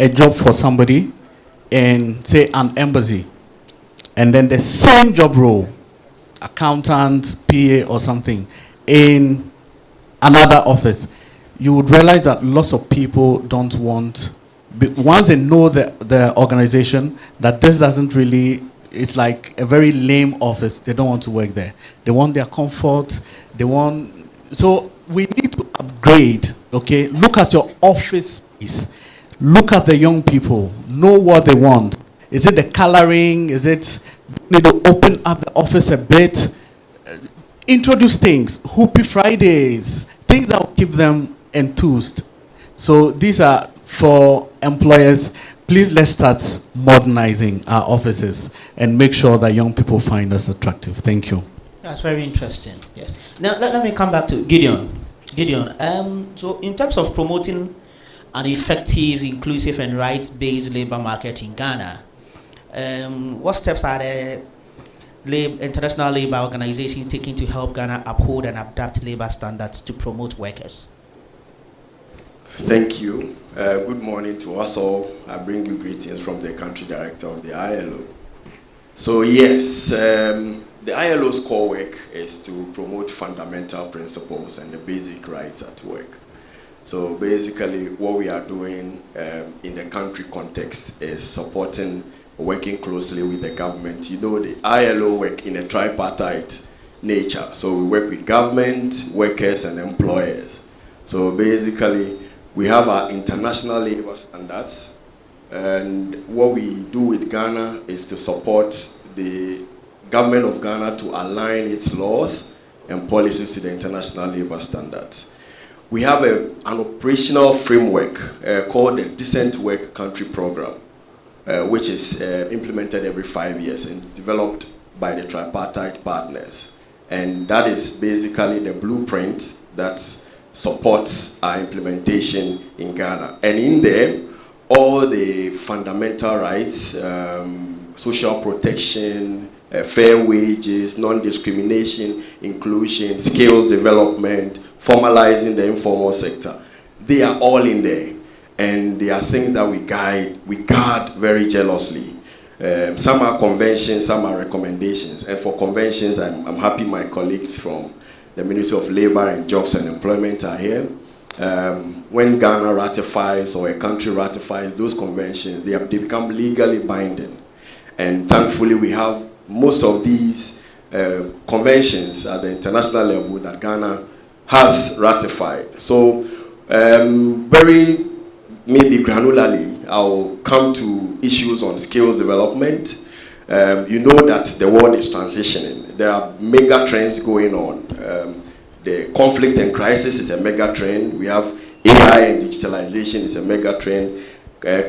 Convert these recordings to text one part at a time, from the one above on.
a job for somebody in, say, an embassy, and then the same job role, accountant, PA, or something, in another office, you would realize that lots of people don't want, once they know the organization, that this doesn't really, it's like a very lame office, they don't want to work there. They want their comfort, so we need to upgrade, okay? Look at your office space. Look at the young people, know what they want. Is it the coloring? Is it, you need to open up the office a bit? Introduce things, Hoopy Fridays, things that will keep them enthused. So these are for employers. Please, let's start modernizing our offices and make sure that young people find us attractive. Thank you. That's very interesting. Yes. Now let me come back to Gideon. So in terms of promoting an effective, inclusive, and rights-based labor market in Ghana, what steps are the international labor organization taking to help Ghana uphold and adapt labor standards to promote workers? Thank you. Good morning to us all. I bring you greetings from the country director of the ILO. So yes, the ILO's core work is to promote fundamental principles and the basic rights at work. So basically what we are doing in the country context is supporting, working closely with the government. You know, the ILO work in a tripartite nature. So we work with government, workers, and employers. So basically we have our international labor standards, and what we do with Ghana is to support the government of Ghana to align its laws and policies to the international labor standards. We have an operational framework called the Decent Work Country Program, which is implemented every 5 years and developed by the tripartite partners. And that is basically the blueprint that supports our implementation in Ghana. And in there, all the fundamental rights, social protection, fair wages, non-discrimination, inclusion, skills development, formalizing the informal sector, they are all in there. And they are things that we guard very jealously. Some are conventions, some are recommendations. And for conventions, I'm happy my colleagues from the Ministry of Labor and Jobs and Employment are here. When Ghana ratifies or a country ratifies those conventions, they become legally binding. And thankfully, we have most of these conventions at the international level that Ghana has ratified. So very maybe granularly, I'll come to issues on skills development. You know that the world is transitioning. There are mega trends going on. The conflict and crisis is a mega trend. We have AI and digitalization is a mega trend.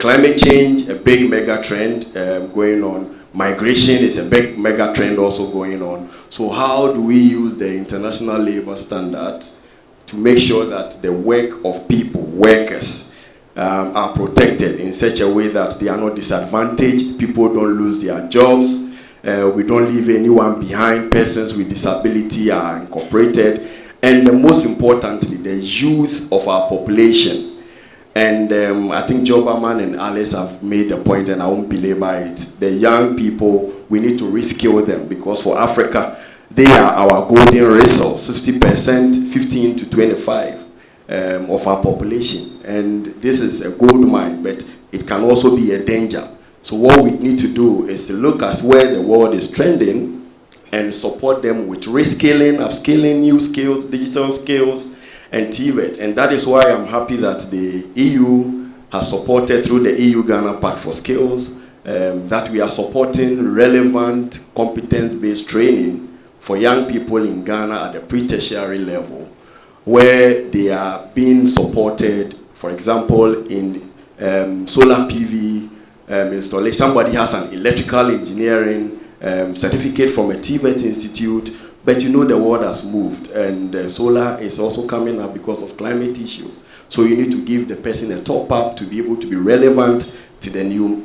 Climate change, a big mega trend going on. Migration is a big mega trend also going on. So how do we use the international labor standards to make sure that the work of people, workers, are protected in such a way that they are not disadvantaged, people don't lose their jobs, we don't leave anyone behind, persons with disability are incorporated, and most importantly, the youth of our population. And I think Joberman and Alice have made the point, and I won't belabor it. The young people, we need to reskill them, because for Africa, they are our golden resource, 60%, 15 to 25 of our population. And this is a gold mine, but it can also be a danger. So what we need to do is to look at where the world is trending and support them with reskilling, upskilling, new skills, digital skills, and TVET. And that is why I'm happy that the EU has supported through the EU Ghana Pact for Skills, that we are supporting relevant competence-based training for young people in Ghana at the pre-tertiary level, where they are being supported, for example, in solar PV installation. Somebody has an electrical engineering certificate from a TVET institute, but you know the world has moved, and solar is also coming up because of climate issues. So you need to give the person a top up to be able to be relevant to the new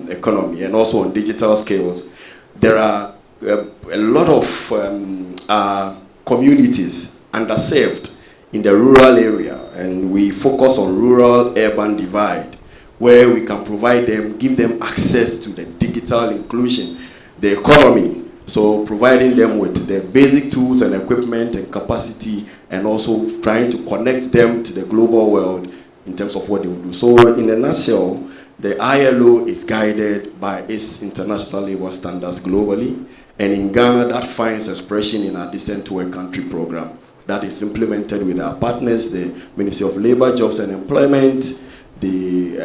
economy. And also on digital skills, there are a lot of communities underserved in the rural area, and we focus on rural-urban divide, where we can provide them, give them access to the digital inclusion, the economy. So providing them with the basic tools and equipment and capacity, and also trying to connect them to the global world in terms of what they will do. So in a nutshell, the ILO is guided by its international labor standards globally, and in Ghana that finds expression in our Decent Work Country program that is implemented with our partners, the Ministry of Labor, Jobs and Employment, the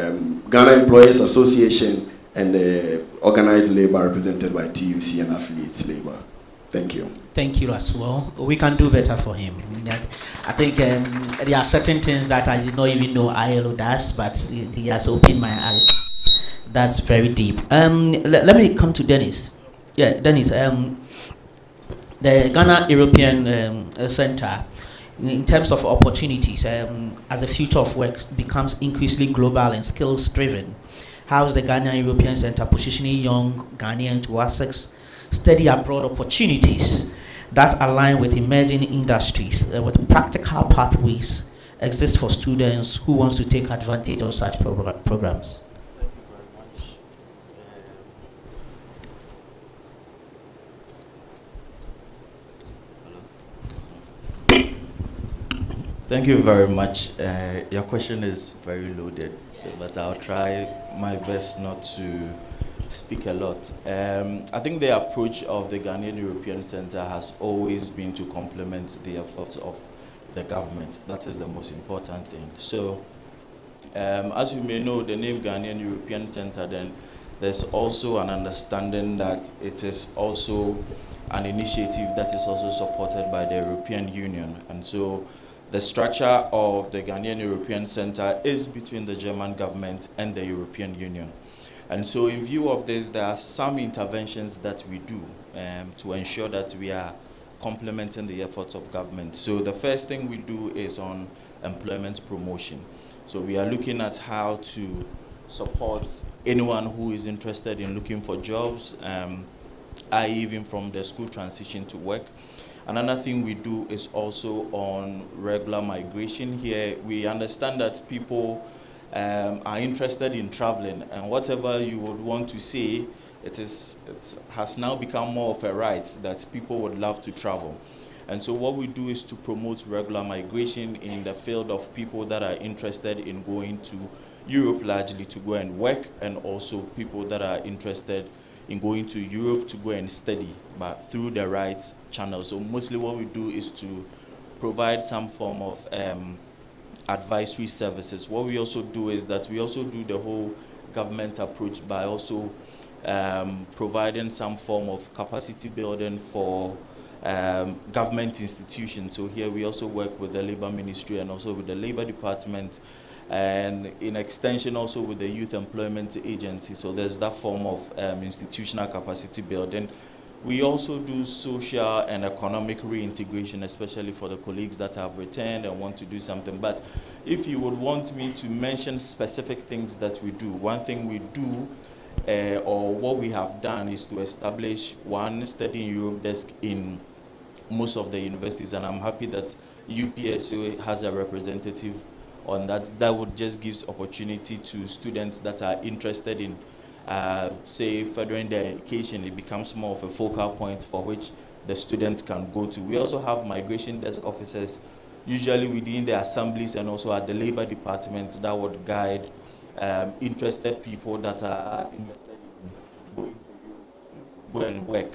Ghana Employers Association, and the organized labor represented by TUC and affiliates labor. Thank you. Thank you as well. We can do better for him. I think there are certain things that I did not even know ILO does, but he has opened my eyes. That's very deep. Let me come to Dennis. Yeah, Dennis. The Ghana European Center, in terms of opportunities, as the future of work becomes increasingly global and skills driven, how is the Ghana European Center positioning young Ghanaians to access study abroad opportunities that align with emerging industries, with practical pathways exist for students who wants to take advantage of such programs? Thank you very much. Your question is very loaded, but I'll try my best not to speak a lot. I think the approach of the Ghanaian European Center has always been to complement the efforts of the government. That is the most important thing. So, as you may know, the name Ghanaian European Center, then there's also an understanding that it is also an initiative that is also supported by the European Union. And so the structure of the Ghanaian European Center is between the German government and the European Union. And so in view of this, there are some interventions that we do to ensure that we are complementing the efforts of government. So the first thing we do is on employment promotion. So we are looking at how to support anyone who is interested in looking for jobs, i.e. even from the school transition to work. Another thing we do is also on regular migration. Here we understand that people are interested in traveling, and whatever you would want to say, it has now become more of a right that people would love to travel. And so what we do is to promote regular migration in the field of people that are interested in going to Europe largely to go and work, and also people that are interested in going to Europe to go and study, but through the right channel. So mostly what we do is to provide some form of advisory services. What we also do is that we also do the whole government approach by also providing some form of capacity building for government institutions. So here we also work with the Labor Ministry and also with the Labor Department, and in extension also with the Youth Employment Agency. So there's that form of institutional capacity building. We also do social and economic reintegration, especially for the colleagues that have returned and want to do something. But if you would want me to mention specific things that we do, one thing we do or what we have done is to establish one Study in Europe desk in most of the universities, and I'm happy that UPSO has a representative on that. That would just give opportunity to students that are interested in say furthering their education. It becomes more of a focal point for which the students can go to. We also have migration desk officers, usually within the assemblies and also at the Labor Department, that would guide interested people that are interested in going and work.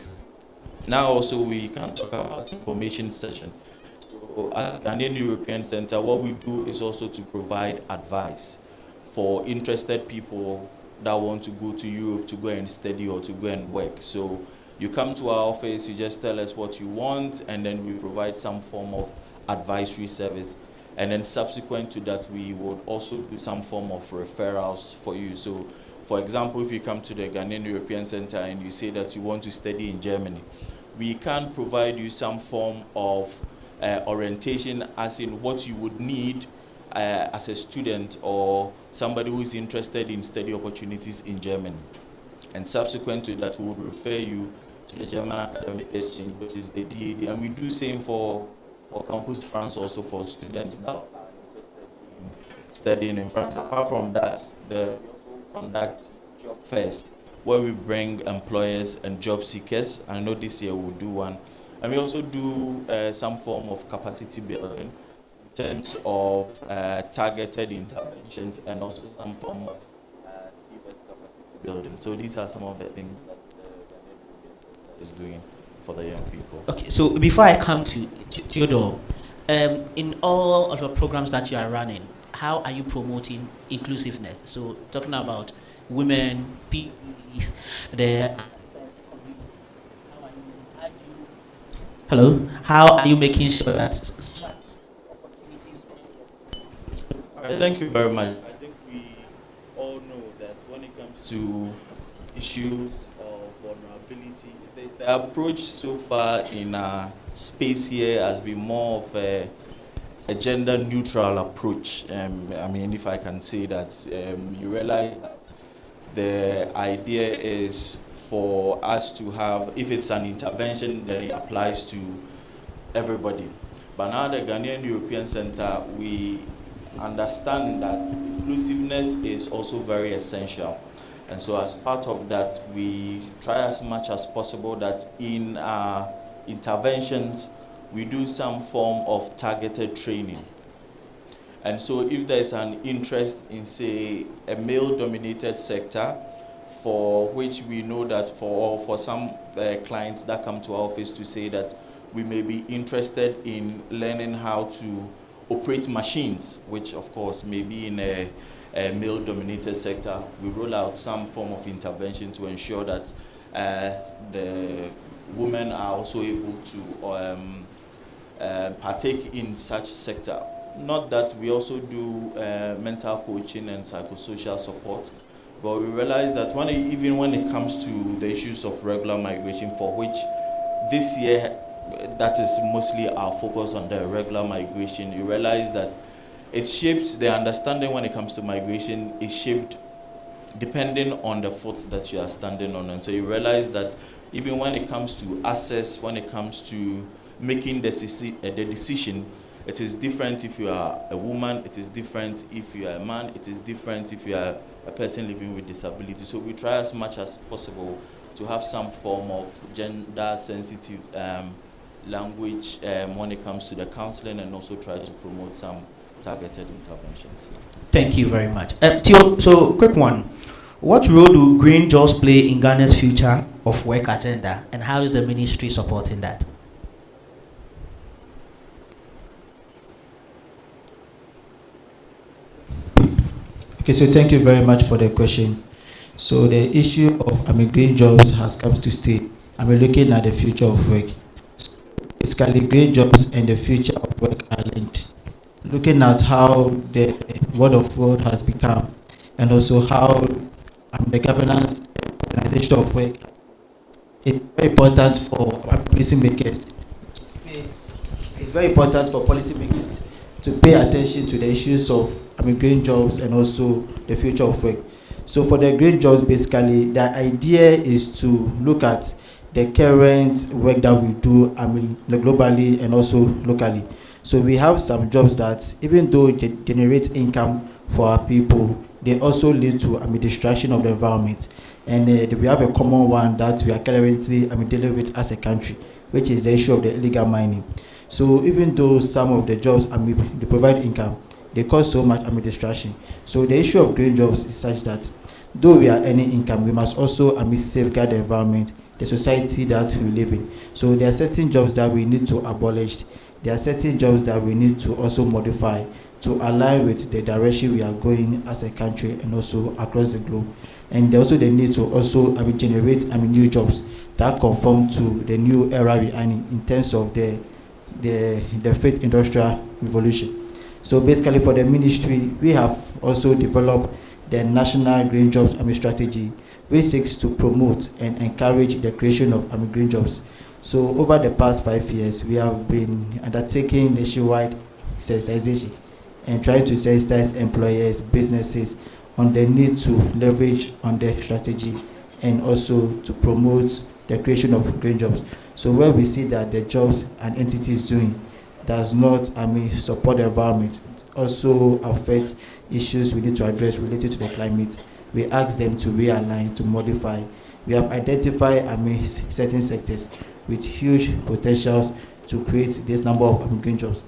Now also we can talk about information session. So at the Ghanaian European Center, what we do is also to provide advice for interested people that want to go to Europe to go and study or to go and work. So you come to our office, you just tell us what you want, and then we provide some form of advisory service. And then subsequent to that, we would also do some form of referrals for you. So for example, if you come to the Ghanaian European Center and you say that you want to study in Germany, we can provide you some form of orientation as in what you would need as a student or somebody who is interested in study opportunities in Germany. And subsequent to that, we would refer you to the German Academic Exchange, which is the DAD. And we do same for Campus France also for students that are interested in studying in France. Apart from that, we also conduct job fairs where we bring employers and job seekers. I know this year we'll do one. And we also do some form of capacity building in terms of targeted interventions and also some form of capacity building. So these are some of the things that the is doing for the young people. Okay, so before I come to Theodore, in all of the programs that you are running, how are you promoting inclusiveness? So talking about women, PPs, the hello, how are you making sure that Thank you very much. I think we all know that when it comes to issues of vulnerability, the approach so far in our space here has been more of a gender neutral approach. I mean, if I can say that, you realize that the idea is for us to have, if it's an intervention, then it applies to everybody. But now the Ghanaian European Center, we understand that inclusiveness is also very essential. And so as part of that, we try as much as possible that in our interventions, we do some form of targeted training. And so if there's an interest in, say, a male-dominated sector, for which we know that for some clients that come to our office to say that we may be interested in learning how to operate machines, which of course may be in a male-dominated sector, we roll out some form of intervention to ensure that the women are also able to partake in such sector. Not that we also do mental coaching and psychosocial support, but we realize that even when it comes to the issues of regular migration, for which this year, that is mostly our focus on the regular migration, you realize that it shapes the understanding when it comes to migration is shaped depending on the foot that you are standing on. And so you realize that even when it comes to access, when it comes to making the decision, it is different if you are a woman, it is different if you are a man, it is different if you are a person living with disability. So we try as much as possible to have some form of gender-sensitive language when it comes to the counseling, and also try to promote some targeted interventions. Thank you very much. Theo, so quick one. What role do green jobs play in Ghana's future of work agenda, and how is the ministry supporting that? Okay, so thank you very much for the question. So the issue of green jobs has come to stay. We're looking at the future of work. So basically, green jobs and the future of work are linked. Looking at how the world of work has become, and also how the governance organization of work is very important for policymakers. It's very important for policymakers to pay attention to the issues of green jobs and also the future of work. So for the green jobs, basically, the idea is to look at the current work that we do globally and also locally. So we have some jobs that, even though they generate income for our people, they also lead to destruction of the environment. And we have a common one that we are currently dealing with as a country, which is the issue of the illegal mining. So even though some of the jobs they provide income, they cause so much distraction. So the issue of green jobs is such that though we are earning income, we must also safeguard the environment, the society that we live in. So there are certain jobs that we need to abolish. There are certain jobs that we need to also modify to align with the direction we are going as a country and also across the globe. And also the need to also generate new jobs that conform to the new era we are in terms of the fifth industrial revolution. So basically, for the ministry, we have also developed the National Green Jobs Strategy, which seeks to promote and encourage the creation of green jobs. So over the past 5 years, we have been undertaking nationwide sensitization and trying to sensitize employers, businesses on the need to leverage on the strategy and also to promote the creation of green jobs. So where we see that the jobs and entities doing does not support the environment, also affect issues we need to address related to the climate. We ask them to realign, to modify. We have identified certain sectors with huge potentials to create this number of green jobs.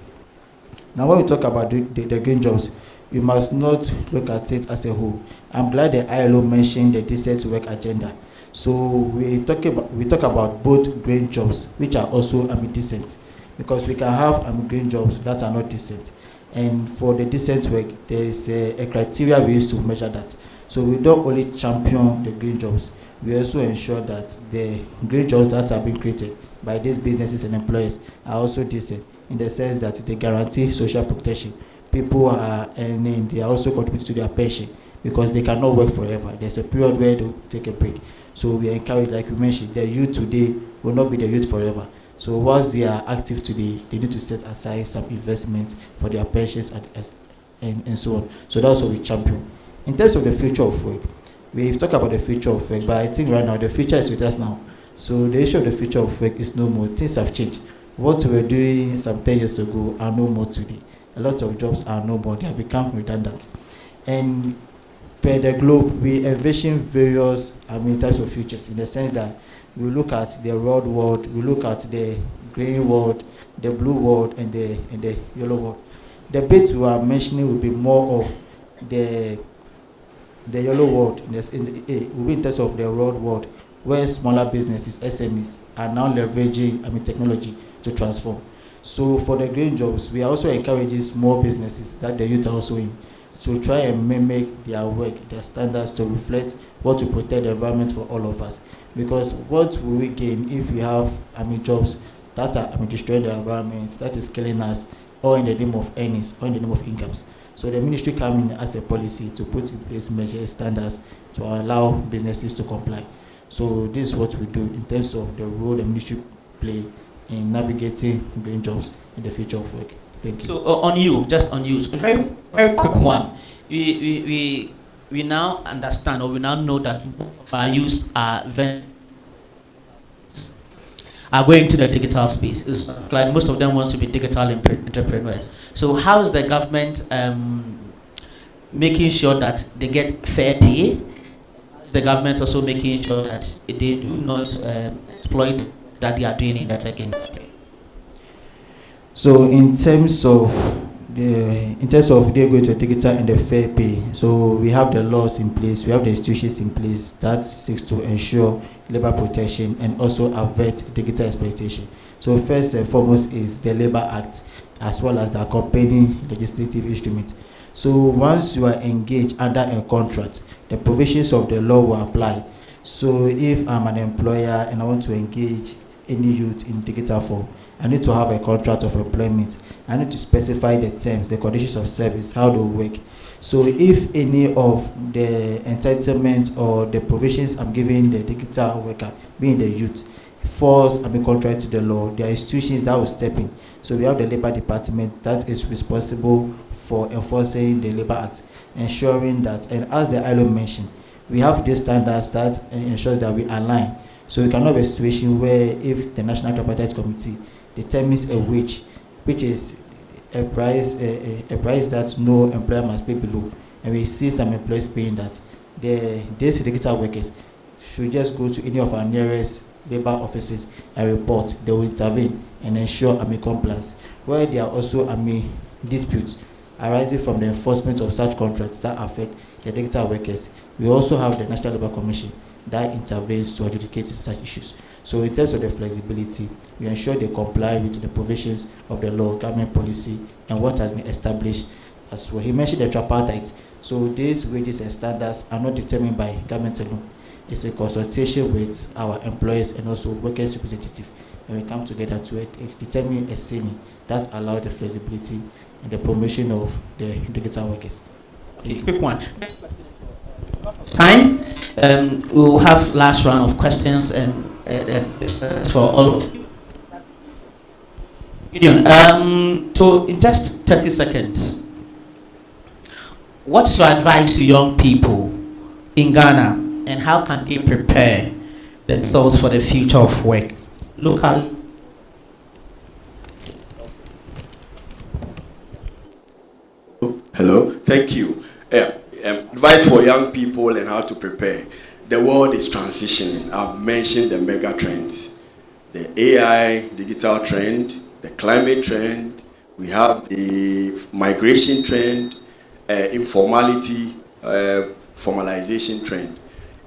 Now, when we talk about the green jobs, we must not look at it as a whole. I'm glad the ILO mentioned the decent work agenda. So we talk about both green jobs, which are also decent, because we can have green jobs that are not decent. And for the decent work, there is a criteria we use to measure that. So we don't only champion the green jobs, we also ensure that the green jobs that are being created by these businesses and employers are also decent, in the sense that they guarantee social protection. People are earning, they are also contributing to their pension, because they cannot work forever. There's a period where they take a break. So we encourage, like we mentioned, the youth today will not be the youth forever. So once they are active today, they need to set aside some investment for their pensions and so on. So that's what we champion. In terms of the future of work, we've talked about the future of work, but I think right now the future is with us now. So the issue of the future of work is no more. Things have changed. What we were doing some 10 years ago are no more today. A lot of jobs are no more. They have become redundant. And per the globe, we envision various types of futures, in the sense that we look at the red world, we look at the green world, the blue world, and the yellow world. The bit we are mentioning will be more of the yellow world, will be in terms of the red world, where smaller businesses, SMEs, are now leveraging technology to transform. So for the green jobs, we are also encouraging small businesses that the youth are also in, to try and mimic their work, their standards, to reflect what to protect the environment for all of us. Because what will we gain if we have jobs that are destroying the environment, that is killing us, or in the name of earnings, or in the name of incomes? So the ministry came in as a policy to put in place measures, standards, to allow businesses to comply. So this is what we do in terms of the role the ministry play in navigating green jobs in the future of work. Thank you. So on you, just on you, a very, very quick one. We now understand, or we now know that most of our youth are going to the digital space. It's like most of them want to be digital entrepreneurs. So how is the government making sure that they get fair pay? Is the government also making sure that they do not exploit that they are doing in the tech industry? So in terms of they going to digital and the fair pay, so we have the laws in place, we have the institutions in place that seeks to ensure labor protection and also avert digital exploitation. So first and foremost is the Labor Act, as well as the accompanying legislative instruments. So once you are engaged under a contract, the provisions of the law will apply. So if I'm an employer and I want to engage any youth in digital form, I need to have a contract of employment. I need to specify the terms, the conditions of service, how they work. So if any of the entitlements or the provisions I'm giving the digital worker, being the youth, falls contrary to the law, there are institutions that will step in. So we have the Labor Department that is responsible for enforcing the Labor Act, ensuring that, and as the ILO mentioned, we have these standards that ensures that we align. So we cannot have a situation where if the National Tripartite Committee determines a wage, which is a price that no employer must pay below, and we see some employers paying that, these digital workers should just go to any of our nearest labor offices and report. They will intervene and ensure compliance. Where there are also disputes arising from the enforcement of such contracts that affect the digital workers, we also have the National Labour Commission that intervenes to adjudicate such issues. So in terms of the flexibility, we ensure they comply with the provisions of the law, government policy, and what has been established as well. He mentioned the tripartite. So these wages and standards are not determined by government alone. It's a consultation with our employers and also workers' representatives. And we come together to determine a ceiling that allows the flexibility and the promotion of the digital workers. Okay, quick one. Time. We'll have last round of questions and for all of you. Gideon, so in just 30 seconds, what is your advice to young people in Ghana, and how can they prepare themselves for the future of work locally? Thank you. Advice for young people and how to prepare. The world is transitioning. I've mentioned the mega trends. The AI, digital trend, the climate trend, we have the migration trend, informality, formalization trend.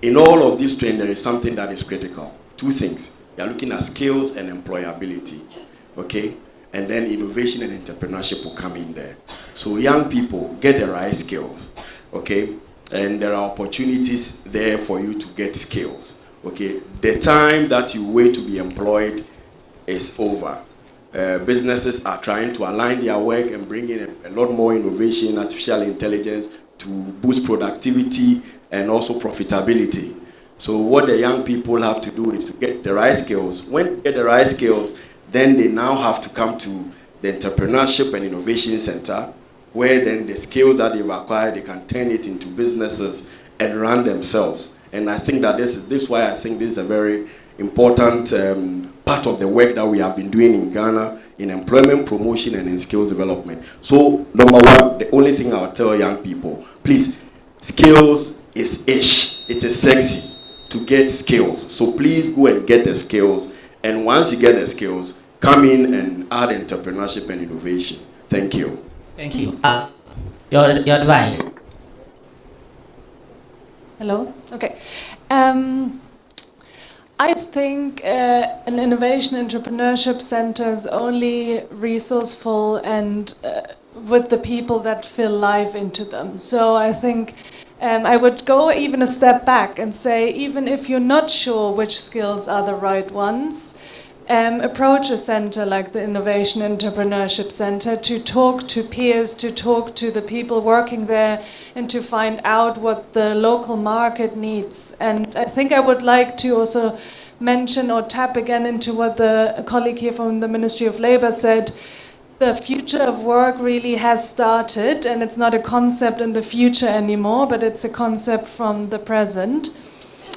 In all of these trends, there is something that is critical. Two things. You are looking at skills and employability, okay? And then innovation and entrepreneurship will come in there. So young people, get the right skills, okay? And there are opportunities there for you to get skills, okay? The time that you wait to be employed is over. Businesses are trying to align their work and bring in a lot more innovation, artificial intelligence to boost productivity and also profitability. So what the young people have to do is to get the right skills. When they get the right skills, then they now have to come to the Entrepreneurship and Innovation Center, where then the skills that they've acquired, they can turn it into businesses and run themselves. And I think that this is why I think this is a very important part of the work that we have been doing in Ghana in employment promotion and in skills development. So number one, the only thing I'll tell young people, please, skills is ish. It is sexy to get skills. So please go and get the skills. And once you get the skills, come in and add entrepreneurship and innovation. Thank you. Thank you. Your advice. Hello? Okay. I think an innovation entrepreneurship center is only resourceful and with the people that feel life into them. So I think I would go even a step back and say, even if you're not sure which skills are the right ones, approach a center like the Innovation Entrepreneurship Center to talk to peers, to talk to the people working there, and to find out what the local market needs. And I think I would like to also mention or tap again into what the colleague here from the Ministry of Labour said. The future of work really has started, and it's not a concept in the future anymore, but it's a concept from the present.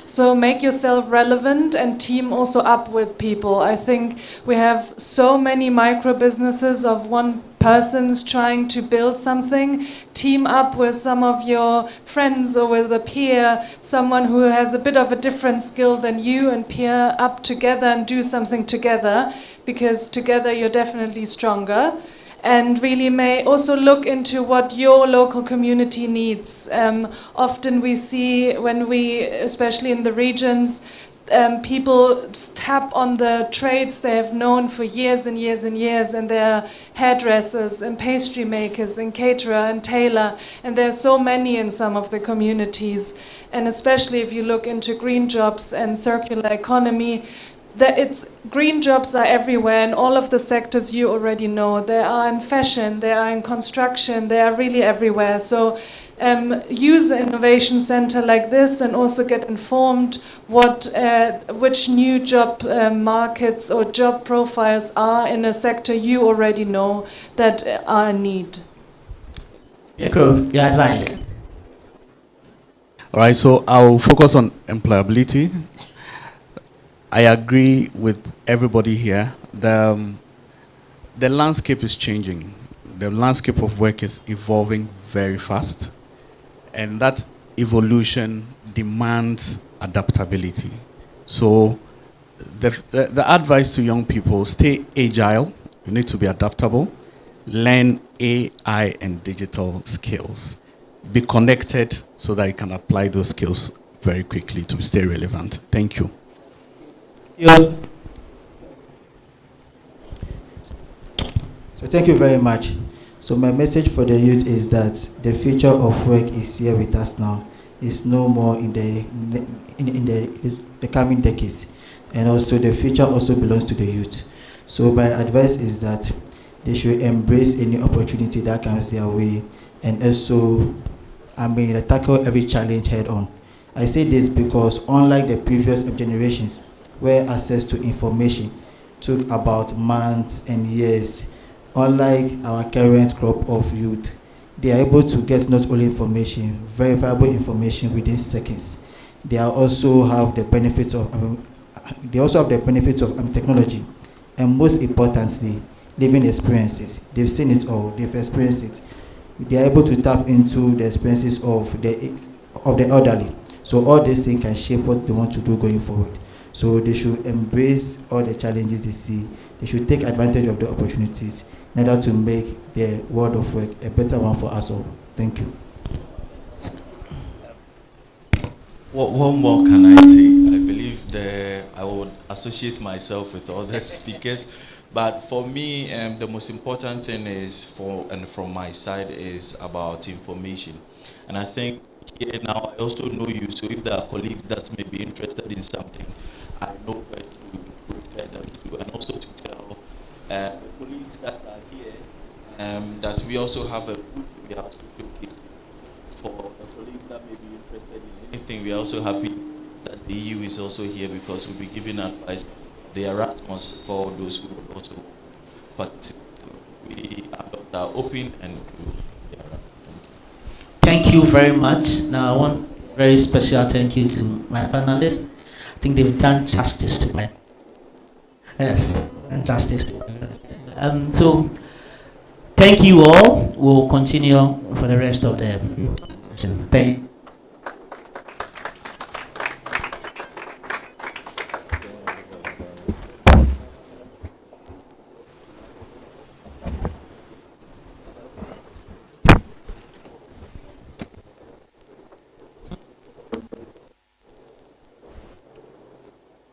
So make yourself relevant and team also up with people. I think we have so many micro businesses of one persons trying to build something. Team up with some of your friends or with a peer, someone who has a bit of a different skill than you, and peer up together and do something together, because together you're definitely stronger. And really may also look into what your local community needs. Often we see when we, especially in the regions, people tap on the trades they have known for years and years and years, and they're hairdressers and pastry makers and caterer and tailor, and there are so many in some of the communities. And especially if you look into green jobs and circular economy, green jobs are everywhere in all of the sectors you already know. They are in fashion, they are in construction, they are really everywhere. So use an innovation center like this and also get informed which new job markets or job profiles are in a sector you already know that are in need. Your advice. All right, so I'll focus on employability. I agree with everybody here. The landscape is changing. The landscape of work is evolving very fast, and that evolution demands adaptability. So the advice to young people, stay agile. You need to be adaptable. Learn AI and digital skills. Be connected so that you can apply those skills very quickly to stay relevant. Thank you. So thank you very much. So my message for the youth is that the future of work is here with us now. It's no more in the coming decades, and also the future also belongs to the youth. So my advice is that they should embrace any opportunity that comes their way, and also tackle every challenge head on. I say this because unlike the previous generations, where access to information took about months and years, unlike our current crop of youth, they are able to get not only information, verifiable information within seconds. They also have the benefits of technology, and most importantly, living experiences. They've seen it all. They've experienced it. they are able to tap into the expenses of the elderly. So all these things can shape what they want to do going forward. So they should embrace all the challenges they see. They should take advantage of the opportunities in order to make the world of work a better one for us all. Thank you. What more can I say? I believe I would associate myself with other speakers, but for me, the most important thing is from my side is about information. And I think here now I also know you, so if there are colleagues that may be interested in something, I know where to refer them to, and also to tell the colleagues that are here that we also have a booth we have to showcase for the colleagues that may be interested in anything. We are also happy that the EU is also here because we'll be giving advice, the Erasmus, for those who will also participate. We are open and Thank you very much. Now I want very special thank you to my panelists. I think they've done justice to my justice to my so thank you all. We'll continue for the rest of the session. Thank you.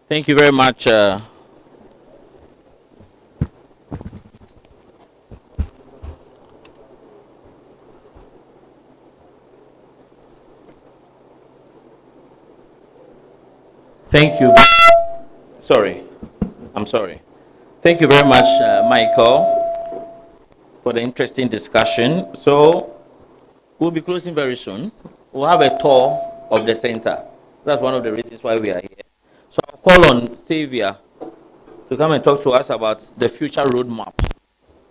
Thank you very much. Thank you. Sorry. I'm sorry. Thank you very much, Michael, for the interesting discussion. So we'll be closing very soon. We'll have a tour of the center. That's one of the reasons why we are here. So I'll call on Xavier to come and talk to us about the future roadmap.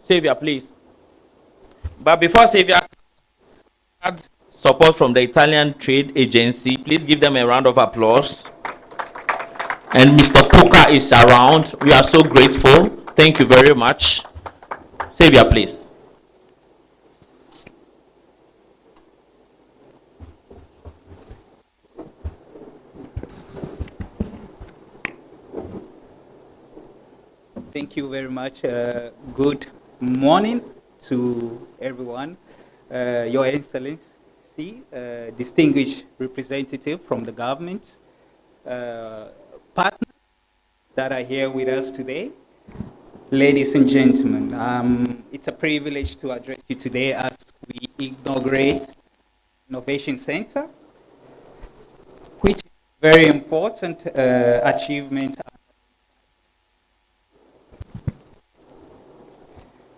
Xavier, please. But before Xavier, had support from the Italian Trade Agency. Please give them a round of applause. And Mr. Poka is around. We are so grateful. Thank you very much. Xavier, please. Thank you very much. Good morning to everyone. Your Excellency, distinguished representative from the government, partners that are here with us today, ladies and gentlemen. It's a privilege to address you today as we inaugurate Innovation Center, which is a very important achievement.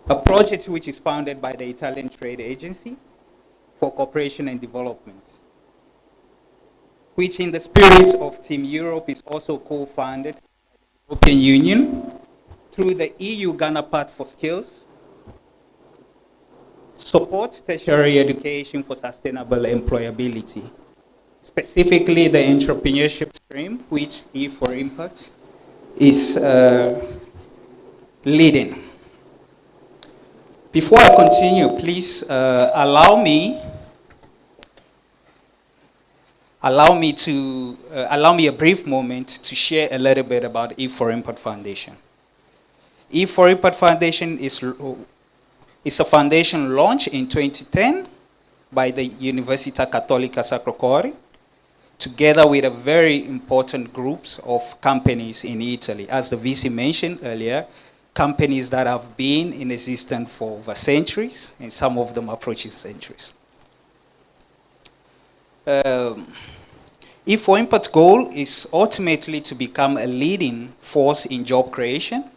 A project which is funded by the Italian Trade Agency for Cooperation and Development, which in the spirit of Team Europe is also co-funded by the European Union through the EU Ghana Pact for Skills, support tertiary education for sustainable employability, specifically the entrepreneurship stream, which E4IMPACT is leading. Before I continue, please allow me a brief moment to share a little bit about E4IMPACT Foundation. E4IMPACT Foundation is a foundation launched in 2010 by the Università Cattolica Sacro Cuore, together with a very important groups of companies in Italy. As the VC mentioned earlier, companies that have been in existence for over centuries, and some of them approaching centuries. E4IMPACT's goal is ultimately to become a leading force in job creation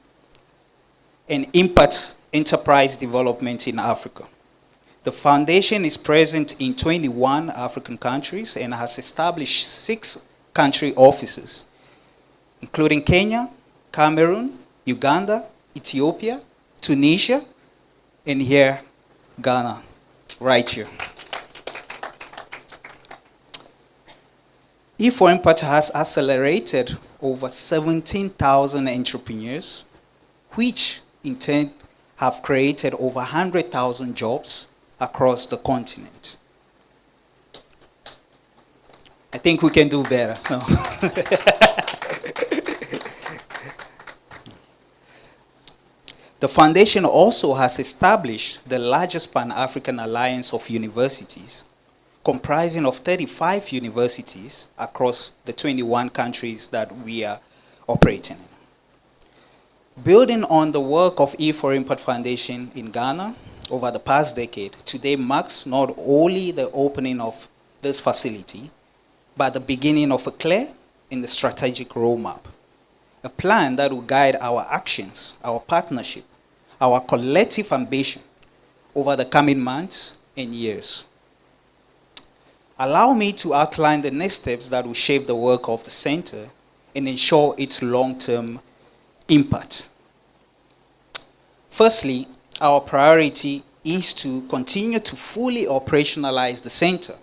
and impact enterprise development in Africa. The foundation is present in 21 African countries and has established 6 country offices, including Kenya, Cameroon, Uganda, Ethiopia, Tunisia, and here, Ghana, right here. E4IMPACT has accelerated over 17,000 entrepreneurs, which in turn have created over 100,000 jobs across the continent. I think we can do better. No. The foundation also has established the largest Pan-African alliance of universities, comprising of 35 universities across the 21 countries that we are operating in. Building on the work of E4IMPACT Foundation in Ghana over the past decade, today marks not only the opening of this facility, but the beginning of a clear and strategic roadmap, a plan that will guide our actions, our partnership, our collective ambition over the coming months and years. Allow me to outline the next steps that will shape the work of the center and ensure its long-term impact. Firstly, our priority is to continue to fully operationalize the center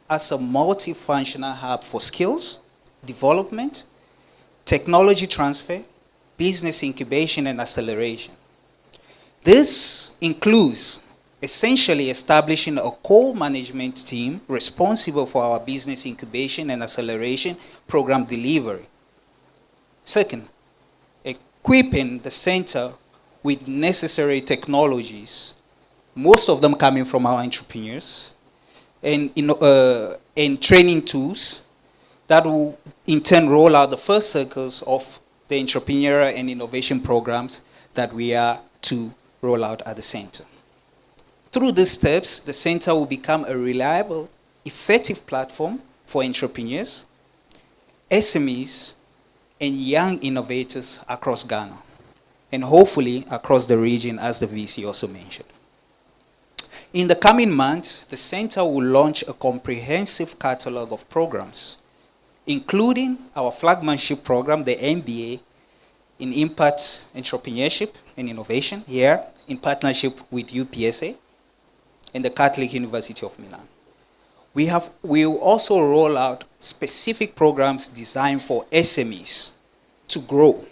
as a multifunctional hub for skills, development, technology transfer, business incubation and acceleration. This includes essentially establishing a core management team responsible for our business incubation and acceleration program delivery. Second, equipping the center with necessary technologies, most of them coming from our entrepreneurs, and training tools that will in turn roll out the first circles of the entrepreneurial and innovation programs that we are to roll out at the center. Through these steps, the center will become a reliable, effective platform for entrepreneurs, SMEs, and young innovators across Ghana, and hopefully across the region, as the VC also mentioned. In the coming months, the center will launch a comprehensive catalog of programs, including our flagship program, the MBA in Impact Entrepreneurship and Innovation, here in partnership with UPSA and the Catholic University of Milan. We will also roll out specific programs designed for SMEs to grow,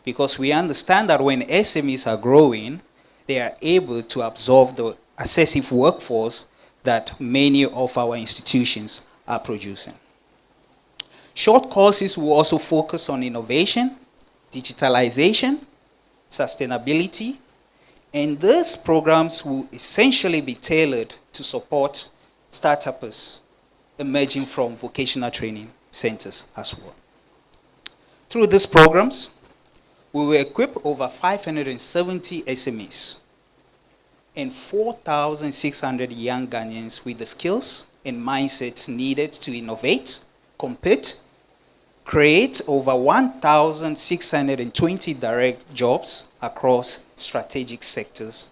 because we understand that when SMEs are growing, they are able to absorb the excessive workforce that many of our institutions are producing. Short courses will also focus on innovation, digitalization, sustainability, and these programs will essentially be tailored to support startups emerging from vocational training centers as well. Through these programs, we will equip over 570 SMEs and 4,600 young Ghanaians with the skills and mindsets needed to innovate, compete, create over 1,620 direct jobs across strategic sectors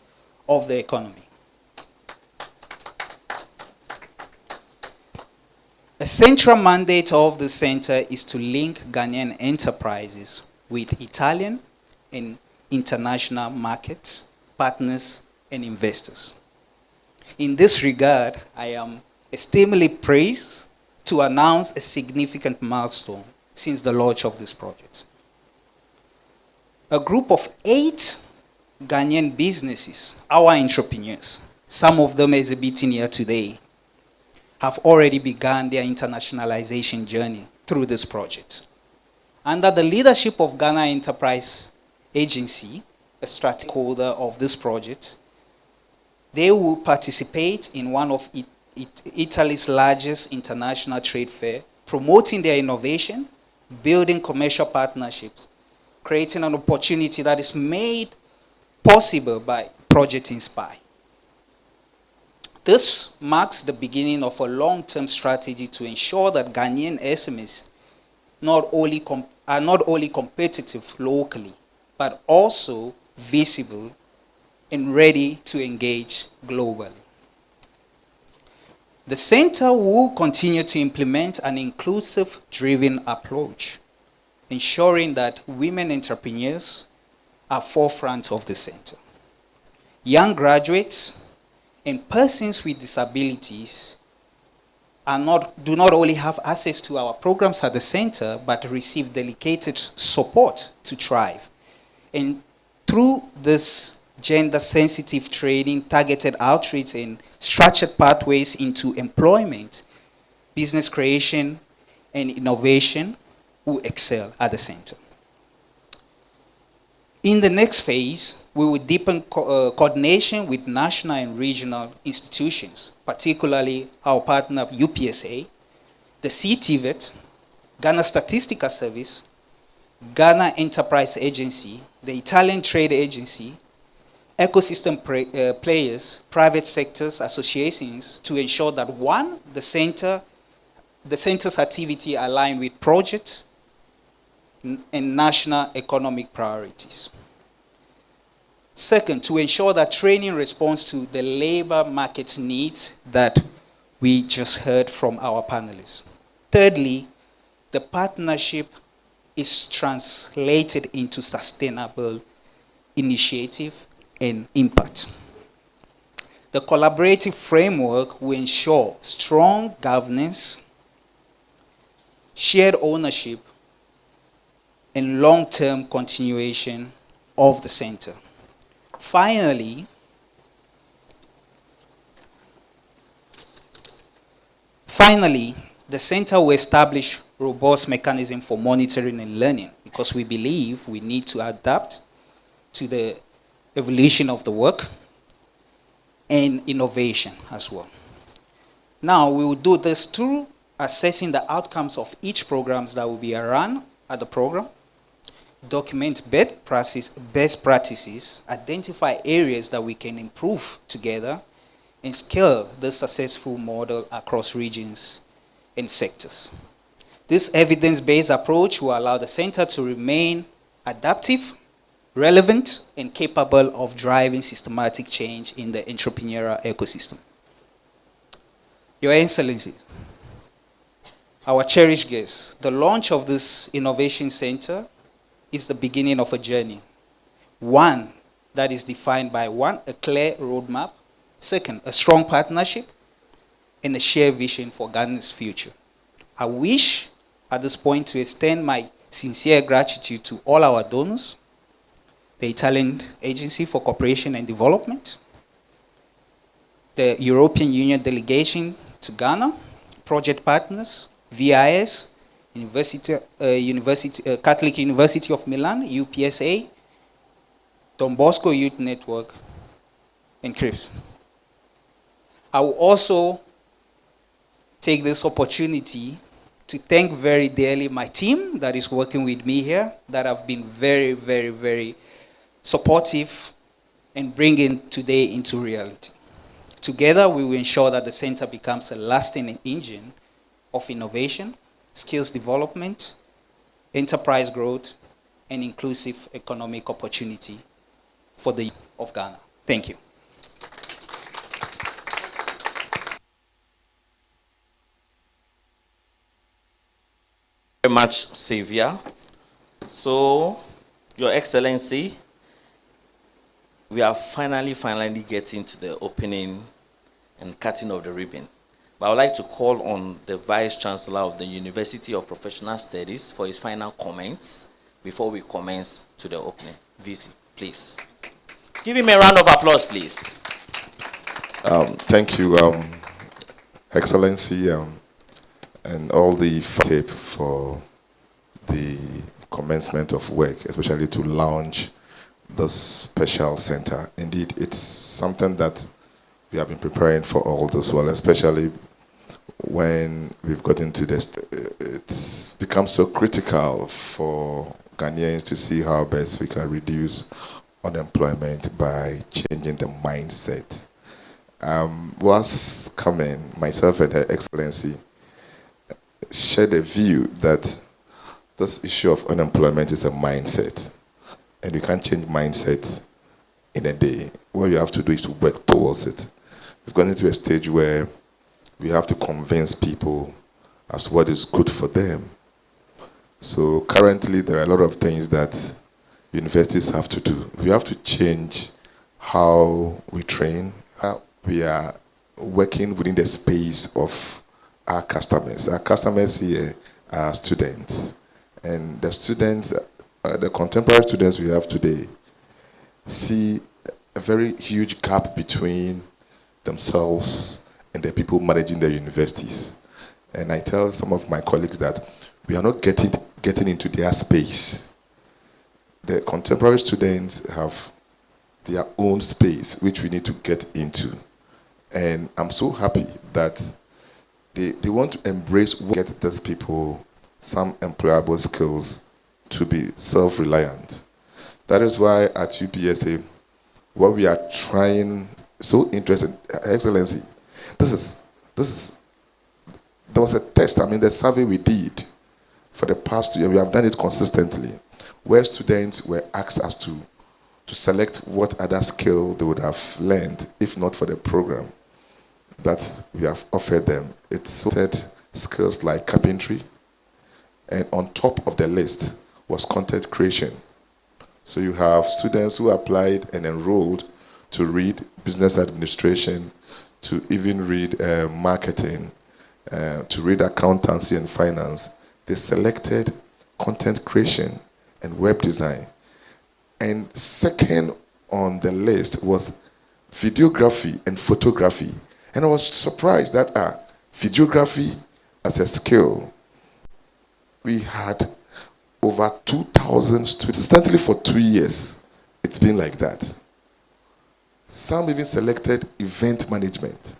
of the economy. A central mandate of the center is to link Ghanaian enterprises with Italian and international markets, partners, and investors. In this regard, I am extremely pleased to announce a significant milestone since the launch of this project. A group of 8 Ghanaian businesses, our entrepreneurs, some of them exhibiting here today, have already begun their internationalization journey through this project. Under the leadership of Ghana Enterprise Agency, a stakeholder of this project, they will participate in one of Italy's largest international trade fair, promoting their innovation, building commercial partnerships, creating an opportunity that is made possible by Project Inspire. This marks the beginning of a long-term strategy to ensure that Ghanaian SMEs are not only competitive locally, but also visible and ready to engage globally. The center will continue to implement an inclusive-driven approach, ensuring that women entrepreneurs are forefront of the center. Young graduates and persons with disabilities do not only have access to our programs at the center, but receive dedicated support to thrive. And through this gender-sensitive training, targeted outreach, and structured pathways into employment, business creation, and innovation will excel at the center. In the next phase, we will deepen coordination with national and regional institutions, particularly our partner UPSA, the CTVET, Ghana Statistical Service, Ghana Enterprise Agency, the Italian Trade Agency, ecosystem players, private sectors, associations, to ensure that one, the center's activity align with project and national economic priorities. Second, to ensure that training responds to the labor market's needs that we just heard from our panelists. Thirdly, the partnership is translated into sustainable initiative and impact. The collaborative framework will ensure strong governance, shared ownership, and long-term continuation of the center. Finally, the center will establish robust mechanism for monitoring and learning, because we believe we need to adapt to the evolution of the work and innovation as well. Now, we will do this through assessing the outcomes of each programs that will be run at the program, document best practices, identify areas that we can improve together, and scale the successful model across regions and sectors. This evidence-based approach will allow the center to remain adaptive, relevant, and capable of driving systematic change in the entrepreneurial ecosystem. Your Excellency, our cherished guests, the launch of this innovation center is the beginning of a journey. One that is defined by one, a clear roadmap. Second, a strong partnership and a shared vision for Ghana's future. I wish at this point to extend my sincere gratitude to all our donors, the Italian Agency for Cooperation and Development, the European Union delegation to Ghana, project partners, VIS, Catholic University of Milan, UPSA, Don Bosco Youth Network, and CRIPS. I will also take this opportunity to thank very dearly my team that is working with me here, that have been very, very, very supportive and bringing today into reality. Together, we will ensure that the center becomes a lasting engine of innovation, skills development, enterprise growth, and inclusive economic opportunity for the youth of Ghana. Thank you. Very much, Xavier. So, Your Excellency, we are finally getting to the opening and cutting of the ribbon. But I would like to call on the Vice Chancellor of the University of Professional Studies for his final comments before we commence to the opening. VC, please. Give him a round of applause, please. Thank you, Excellency, and all the tape for the commencement of work, especially to launch this special center. Indeed, it's something that we have been preparing for all this well, especially when we've got into this. It's become so critical for Ghanaians to see how best we can reduce unemployment by changing the mindset. Whilst coming, myself and Her Excellency shared a view that this issue of unemployment is a mindset, and you can't change mindsets in a day. What you have to do is to work towards it. We've gone into a stage where we have to convince people as to what is good for them. So currently there are a lot of things that universities have to do. We have to change how we train, how we are working within the space of our customers. Our customers here are students. And the students, the contemporary students we have today, see a very huge gap between themselves and the people managing their universities. And I tell some of my colleagues that we are not getting into their space. The contemporary students have their own space, which we need to get into. And I'm so happy that they want to embrace what get these people some employable skills to be self-reliant. That is why at UPSA, what we are trying, so interested, Excellency, there was a test, the survey we did for the past 2 years, we have done it consistently, where students were asked as to select what other skill they would have learned, if not for the program that we have offered them. It said skills like carpentry, and on top of the list was content creation. So you have students who applied and enrolled to read business administration, to even read marketing, to read accountancy and finance. They selected content creation and web design. And second on the list was videography and photography. And I was surprised that videography as a skill, we had over 2,000 students. Consistently for 2 years, it's been like that. Some even selected event management.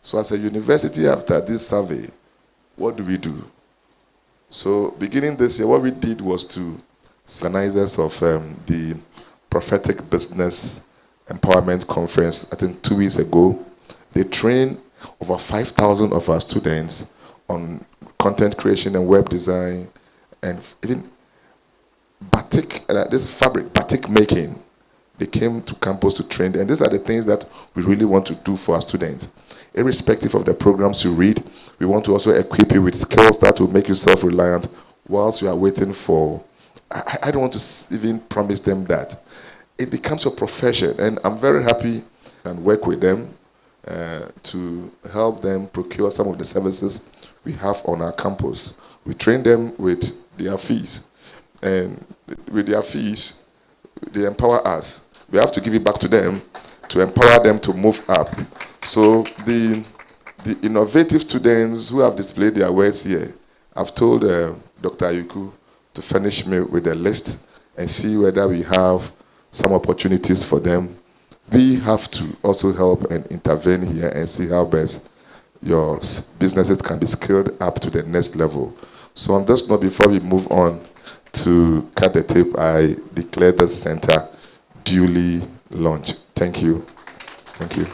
So as a university, after this survey, what do? So beginning this year, what we did was to organizers of the Prophetic Business Empowerment Conference, I think 2 weeks ago, they trained over 5,000 of our students on content creation and web design, and even batik, batik making. They came to campus to train, and these are the things that we really want to do for our students. Irrespective of the programs you read, we want to also equip you with skills that will make you self-reliant whilst you are waiting for. I don't want to even promise them that. It becomes a profession, and I'm very happy and work with them to help them procure some of the services we have on our campus. We train them with their fees, and with their fees, they empower us. We have to give it back to them to empower them to move up. So the innovative students who have displayed their words here, I've told Dr. Ayuku to furnish me with a list and see whether we have some opportunities for them. We have to also help and intervene here and see how best your businesses can be scaled up to the next level. So on this note, before we move on to cut the tape, I declare the center duly launched. Thank you. Thank you.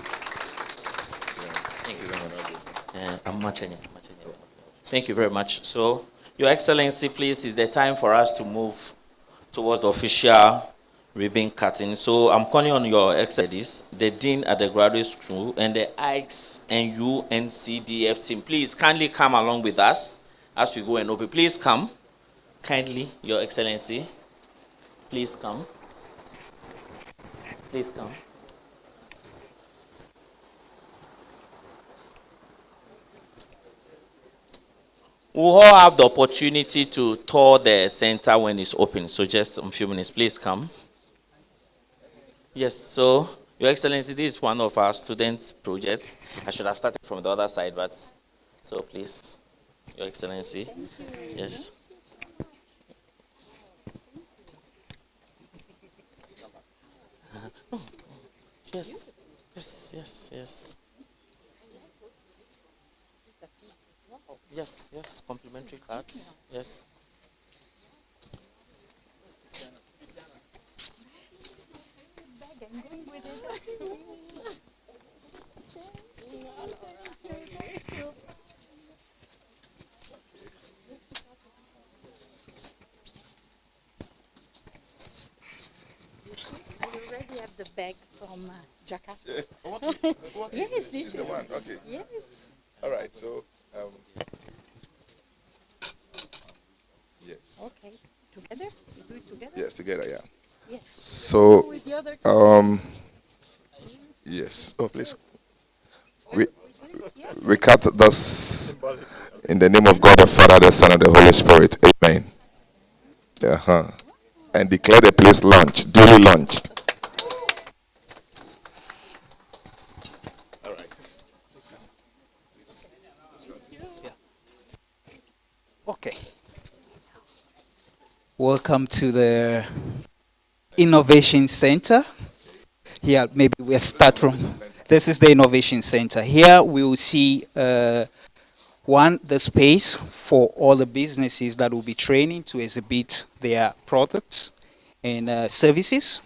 Thank you very much. So, Your Excellency, please, it's the time for us to move towards the official ribbon cutting. So I'm calling on Your Excellency, the Dean at the Graduate School, and the ICE and UNCDF team. Please kindly come along with us as we go and open. Please come. Kindly, Your Excellency. Please come. Please come. We'll all have the opportunity to tour the center when it's open. So just a few minutes, please come. Yes, so Your Excellency, this is one of our students' projects. I should have started from the other side, but so please, Your Excellency. Yes. Yes, yes, yes, yes. Yes, yes, complimentary cards, yes. I already have the bag from Jakarta. Yes, this is the one. Okay. Yes. All right. So. Yes. Okay. Together? We do it together? Yes, together. Yeah. Yes. So. Yes. Oh, please. We cut this in the name of God the Father, the Son, and the Holy Spirit. Amen. And declare the place launched, duly launched. Okay. Welcome to the Innovation Center. Here, maybe we'll start from. This is the Innovation Center. Here we will see the space for all the businesses that will be training to exhibit their products and services.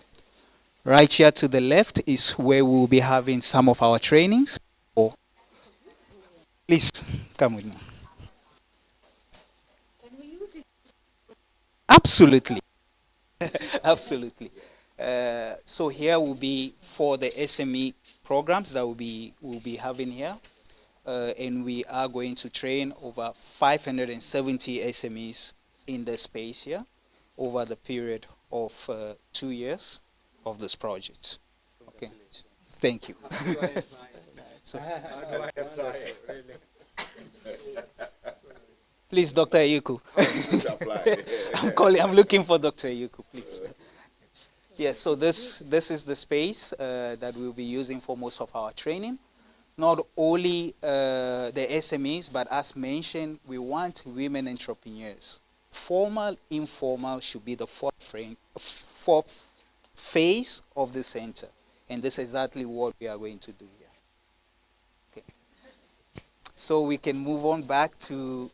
Right here to the left is where we will be having some of our trainings. Please come with me. Can we use it? Absolutely. Absolutely. So here will be for the SME programs that we'll be having here. And we are going to train over 570 SMEs in the space here over the period of 2 years of this project. Okay. Thank you. So, please, Dr. Ayuku. I'm looking for Dr. Ayuku, please. Yes, so this is the space that we'll be using for most of our training. Not only the SMEs, but as mentioned, we want women entrepreneurs. Formal, informal should be the fourth phase of the center. And this is exactly what we are going to do here. Okay. So we can move on back to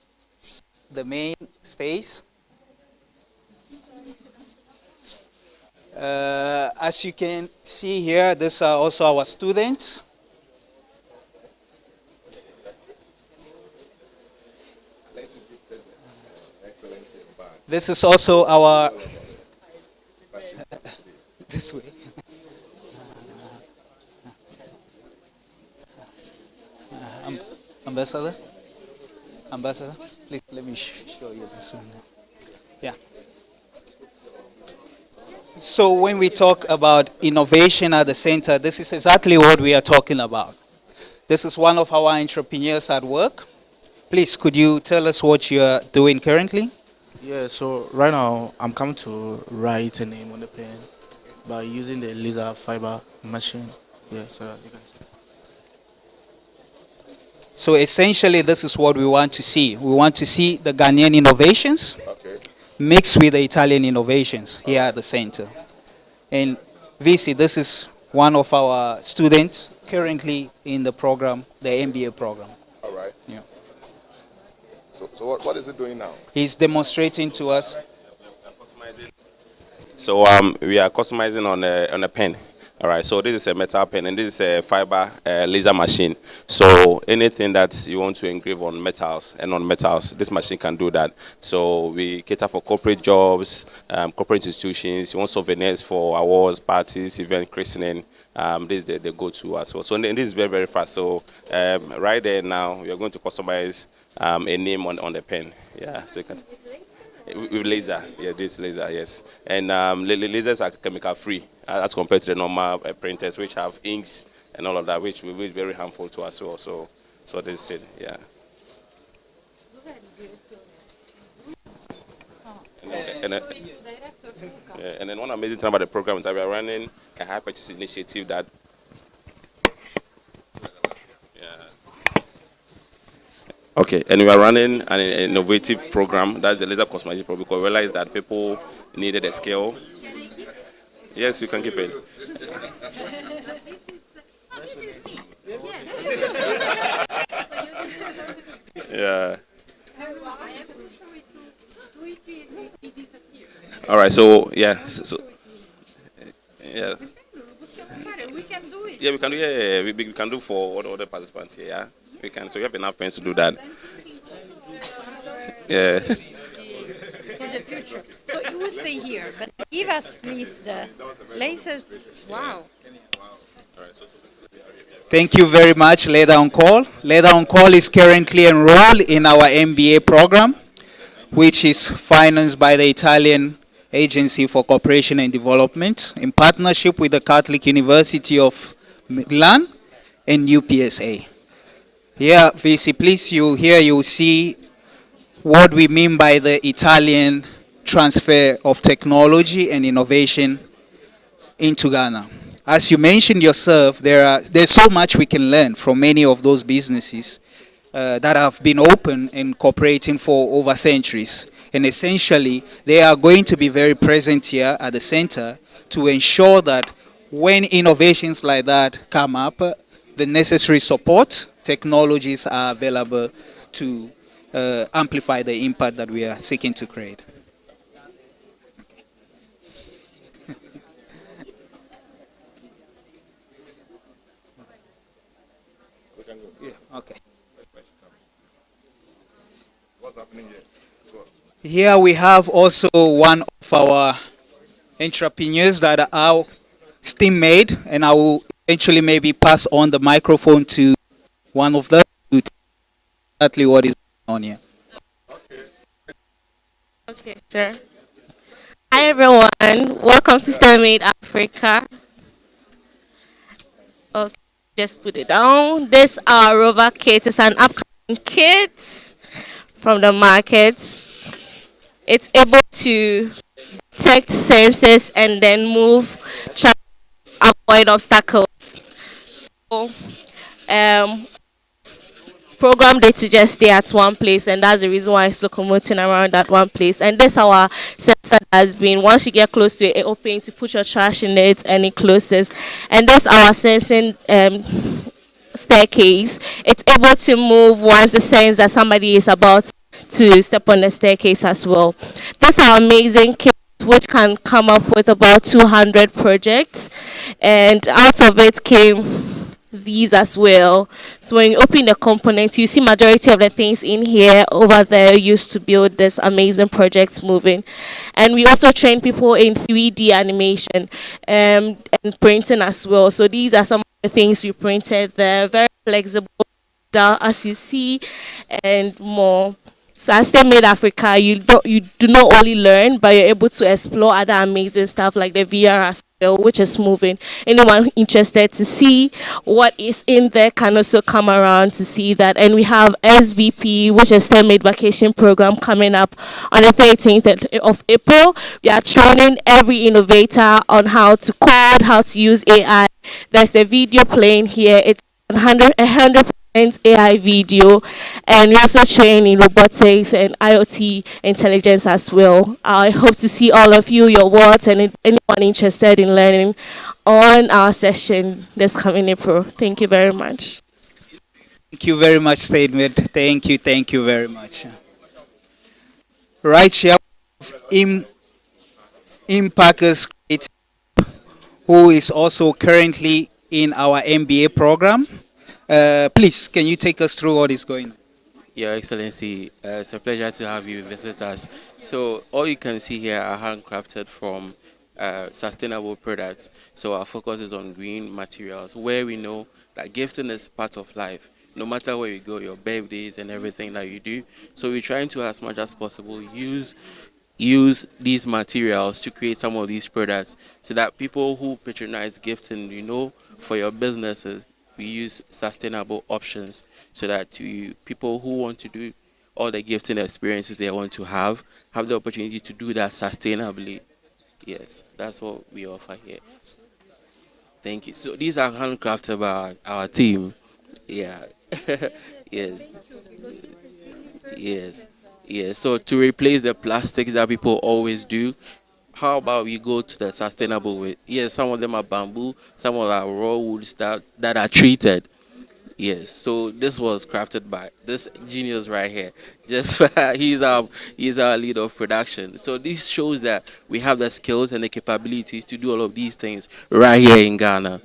the main space. As you can see here, these are also our students. This is also our this way. Ambassador, please let me show you this one. Yeah. So when we talk about innovation at the center, this is exactly what we are talking about. This is one of our entrepreneurs at work. Please, could you tell us what you are doing currently? Yeah, so right now I'm coming to write a name on the pen by using the laser fiber machine. Yeah, so that you can see. So essentially, this is what we want to see. We want to see the Ghanaian innovations mixed with the Italian innovations here at the center. And VC, this is one of our students currently in the program, the MBA program. All right. Yeah. So what is it doing now? He's demonstrating to us. So we are customizing on a pen. All right, so this is a metal pen and this is a fiber laser machine. So anything that you want to engrave on metals and on metals, this machine can do that. So we cater for corporate jobs, corporate institutions. You want souvenirs for awards, parties, event christening. This is the go-to as well. So this is very, very fast. So right there now, we are going to customize a name on the pen. Yeah, so you can. With laser, yeah, this laser, yes. And lasers are chemical free as compared to the normal printers, which have inks and all of that, which is very harmful to us also. So this is it, yeah. And then one amazing thing about the program is that we are running a high purchase initiative that. Okay, and we are running an innovative program, that's the laser cosmetic program, because we realized that people needed a skill. Yes, you can keep it. Yeah. All right, so yeah, yeah. We can do it. Yeah, we can do. Yeah, we can do for all the other participants here. Yeah, we can. So you have enough pens to do that. Yeah. For the future. So you will stay here, but give us please the lasers. Wow. Thank you very much, Leda on Call. Leda on Call is currently enrolled in our MBA program, which is financed by the Italian Agency for Cooperation and Development in partnership with the Catholic University of Milan and UPSA. Here, VC, please, you will see what we mean by the Italian transfer of technology and innovation into Ghana. As you mentioned yourself, there's so much we can learn from many of those businesses that have been open and cooperating for over centuries. And essentially, they are going to be very present here at the center to ensure that when innovations like that come up, the necessary support technologies are available to amplify the impact that we are seeking to create. Yeah, okay. What's happening here? Here we have also one of our entrepreneurs that are STEAM made, and I will eventually maybe pass on the microphone to one of them to tell exactly what is going on here. Okay, sure. Hi everyone, welcome to STEM Made Africa. Okay, just put it down. This our rover kit is an upcoming kit from the markets. It's able to detect sensors and then move, try to avoid obstacles. So, programmed it to just stay at one place, and that's the reason why it's locomoting around that one place. And this our sensor has been, once you get close to it, it opens to put your trash in it and it closes. And this our sensing staircase. It's able to move once it sense that somebody is about to step on the staircase as well. This our amazing kit, which can come up with about 200 projects, and out of it came these as well. So when you open the components, you see majority of the things in here over there used to build this amazing projects moving. And we also train people in 3D animation and printing as well. So these are some of the things we printed. They're very flexible, as you see, and more. So as STEM Made Africa, you do not only learn, but you're able to explore other amazing stuff like the VR as well, which is moving. Anyone interested to see what is in there can also come around to see that. And we have SVP, which is STEM Made Vacation Program, coming up on the 13th of April. We are training every innovator on how to code, how to use AI. There's a video playing here. It's 100% AI video, and we also train in robotics and IoT intelligence as well. I hope to see all of you, your wards, and anyone interested in learning on our session this coming April. Thank you very much. Thank you very much, Statement. Thank you very much. Right here, Impact, who is also currently in our MBA program. Please, can you take us through what is going on? Your Excellency, it's a pleasure to have you visit us. So all you can see here are handcrafted from sustainable products. So our focus is on green materials, where we know that gifting is part of life. No matter where you go, your birthdays and everything that you do. So we're trying to, as much as possible, use these materials to create some of these products so that people who patronize gifting, for your businesses, we use sustainable options so that people who want to do all the gifting experiences they want to have the opportunity to do that sustainably. Yes, that's what we offer here. Thank you. So these are handcrafted by our team. Yeah. Yes. Yes. Yes. So to replace the plastics that people always do, how about we go to the sustainable way? Yes, some of them are bamboo, some of them are raw woods that are treated. Yes, so this was crafted by this genius right here. Just he's our lead of production. So this shows that we have the skills and the capabilities to do all of these things right here in Ghana.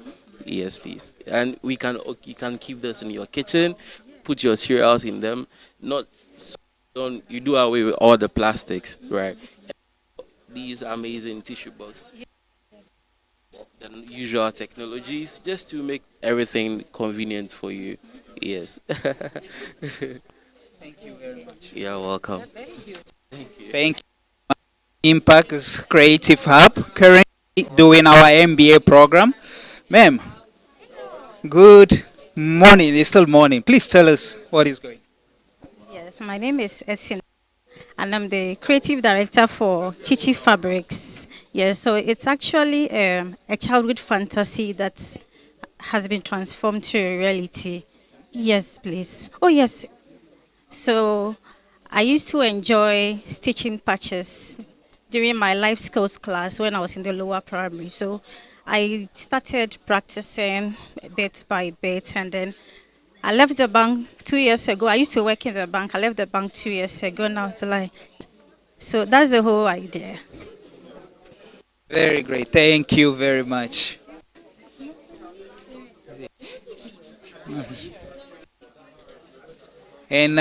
Yes, please. And you can keep this in your kitchen, put your cereals in them. You do away with all the plastics, right? These amazing tissue boxes, the usual technologies, just to make everything convenient for you. Yes. Thank you very much. You're welcome. Thank you. Impact is Creative Hub, currently doing our MBA program. Ma'am, good morning. It's still morning. Please tell us what is going on. Yes, my name is Essin, and I'm the creative director for Chichi Fabrics. Yes, so it's actually a childhood fantasy that has been transformed to a reality. Yes, please. Oh, yes. So I used to enjoy stitching patches during my life skills class when I was in the lower primary. So I started practicing bit by bit, and then I left the bank 2 years ago. I used to work in the bank. I left the bank 2 years ago, and I was like, so that's the whole idea. Very great. Thank you very much. And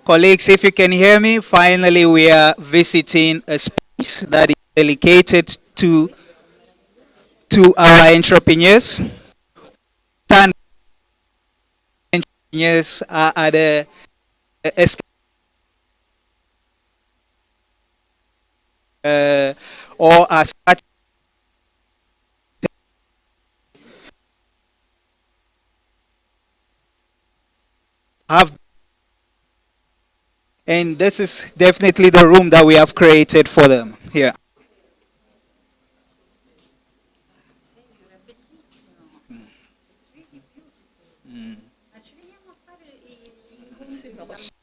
colleagues, if you can hear me, finally we are visiting a space that is dedicated to our entrepreneurs. And entrepreneurs are at or are starting have, and this is definitely the room that we have created for them here. Mm.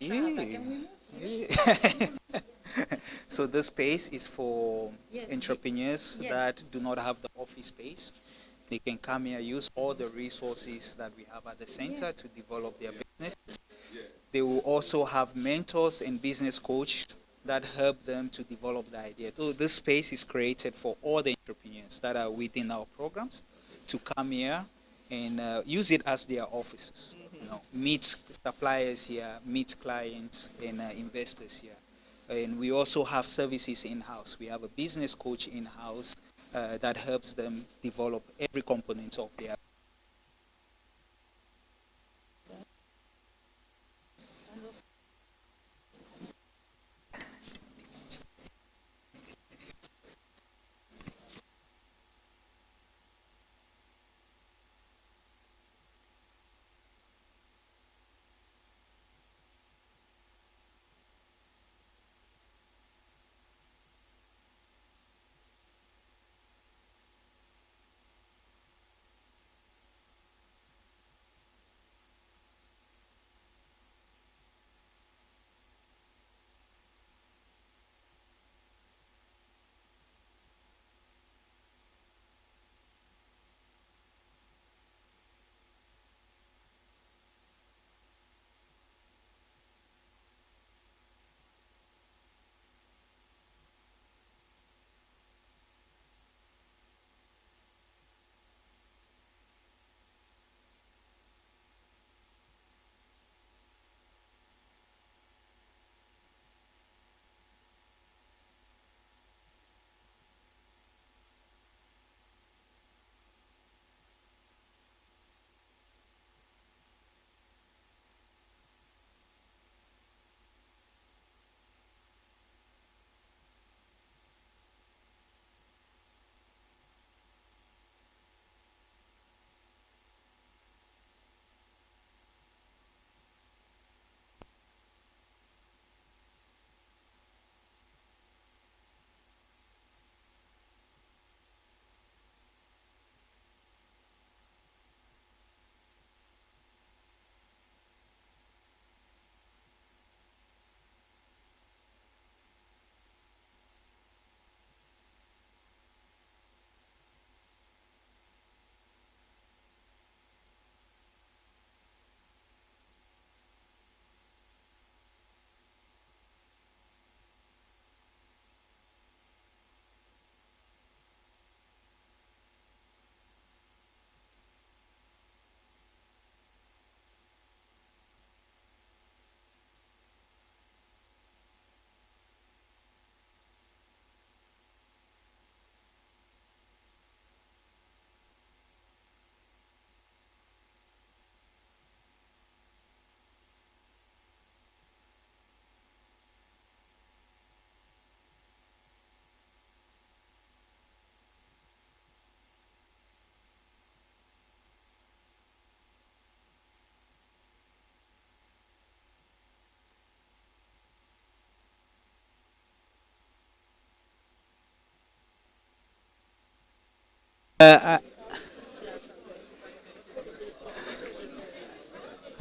Yeah. So this space is for entrepreneurs that do not have the office space. They can come here, use all the resources that we have at the center to develop their businesses. They will also have mentors and business coaches that help them to develop the idea. So this space is created for all the entrepreneurs that are within our programs to come here and use it as their offices. You know, meet suppliers here, meet clients and investors here. And we also have services in-house. We have a business coach in-house that helps them develop every component of their.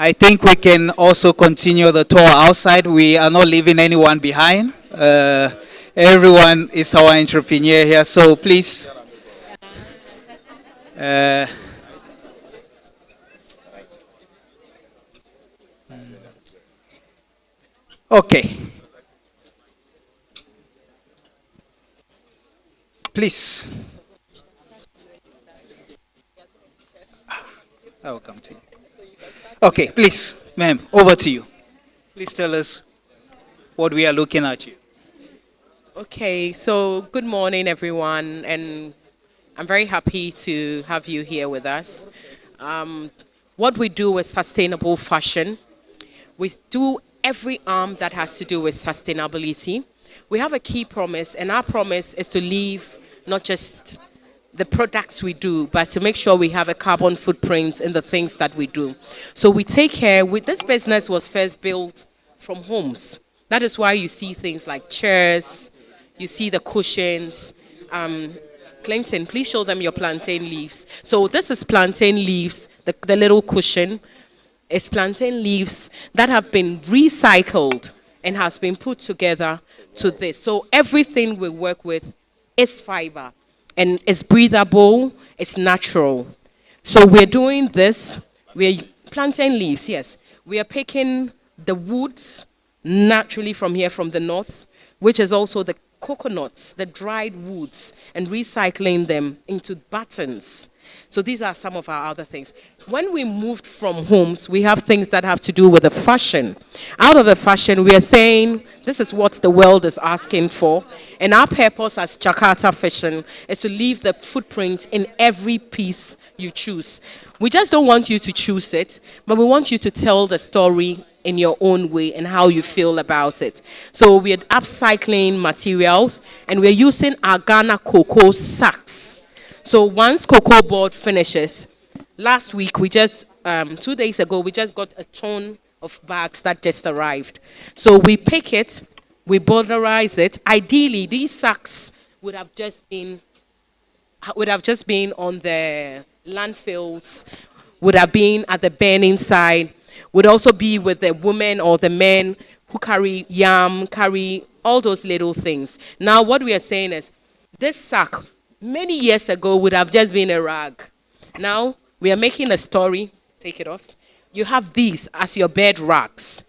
I think we can also continue the tour outside. We are not leaving anyone behind. Everyone is our entrepreneur here, so please. Okay. Please. I will come to you. Okay, please, ma'am, over to you. Please tell us what we are looking at you. Okay, so good morning, everyone, and I'm very happy to have you here with us. What we do is sustainable fashion. We do every arm that has to do with sustainability. We have a key promise, and our promise is to leave not just the products we do, but to make sure we have a carbon footprint in the things that we do. So we take care. This business was first built from homes. That is why you see things like chairs, you see the cushions. Clinton, please show them your plantain leaves. So this is plantain leaves, the little cushion. It's plantain leaves that have been recycled and has been put together to this. So everything we work with is fiber and it's breathable, it's natural. So we're doing this, we're plantain leaves, yes. We are picking the woods naturally from here from the north, which is also the coconuts, the dried woods, and recycling them into buttons. So these are some of our other things. When we moved from homes, we have things that have to do with the fashion. Out of the fashion, we are saying this is what the world is asking for. And our purpose as Jakarta Fashion is to leave the footprint in every piece you choose. We just don't want you to choose it, but we want you to tell the story in your own way and how you feel about it. So we're upcycling materials and we're using our Ghana cocoa sacks. So once cocoa board finishes, last week we just, 2 days ago, we just got a ton of bags that just arrived. So we pick it, we borderize it. Ideally, these sacks would have just been on the landfills, would have been at the burning side, would also be with the women or the men who carry yam, carry all those little things. Now what we are saying is, this sack many years ago would have just been a rag. Now we are making a story, take it off. You have these as your bed rags.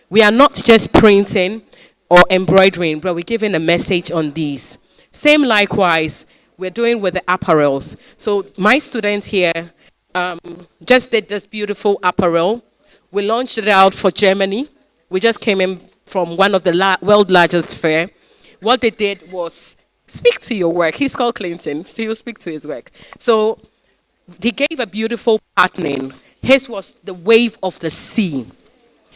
We are not just printing or embroidering, but we're giving a message on these. Same likewise, we're doing with the apparels. So my students here just did this beautiful apparel. We launched it out for Germany. We just came in from one of the world's largest fair. What they did was speak to your work. He's called Clinton, so he'll speak to his work. So they gave a beautiful patterning. His was the wave of the sea.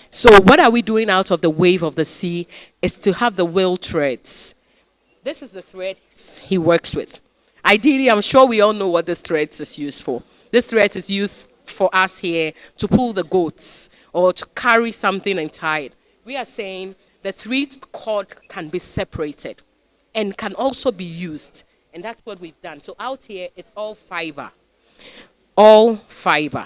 So what are we doing out of the wave of the sea is to have the wheel threads. This is the thread he works with. Ideally, I'm sure we all know what this thread is used for. This thread is used for us here to pull the goats or to carry something and tie it. We are saying the thread cord can be separated and can also be used. And that's what we've done. So out here, it's all fiber. All fiber.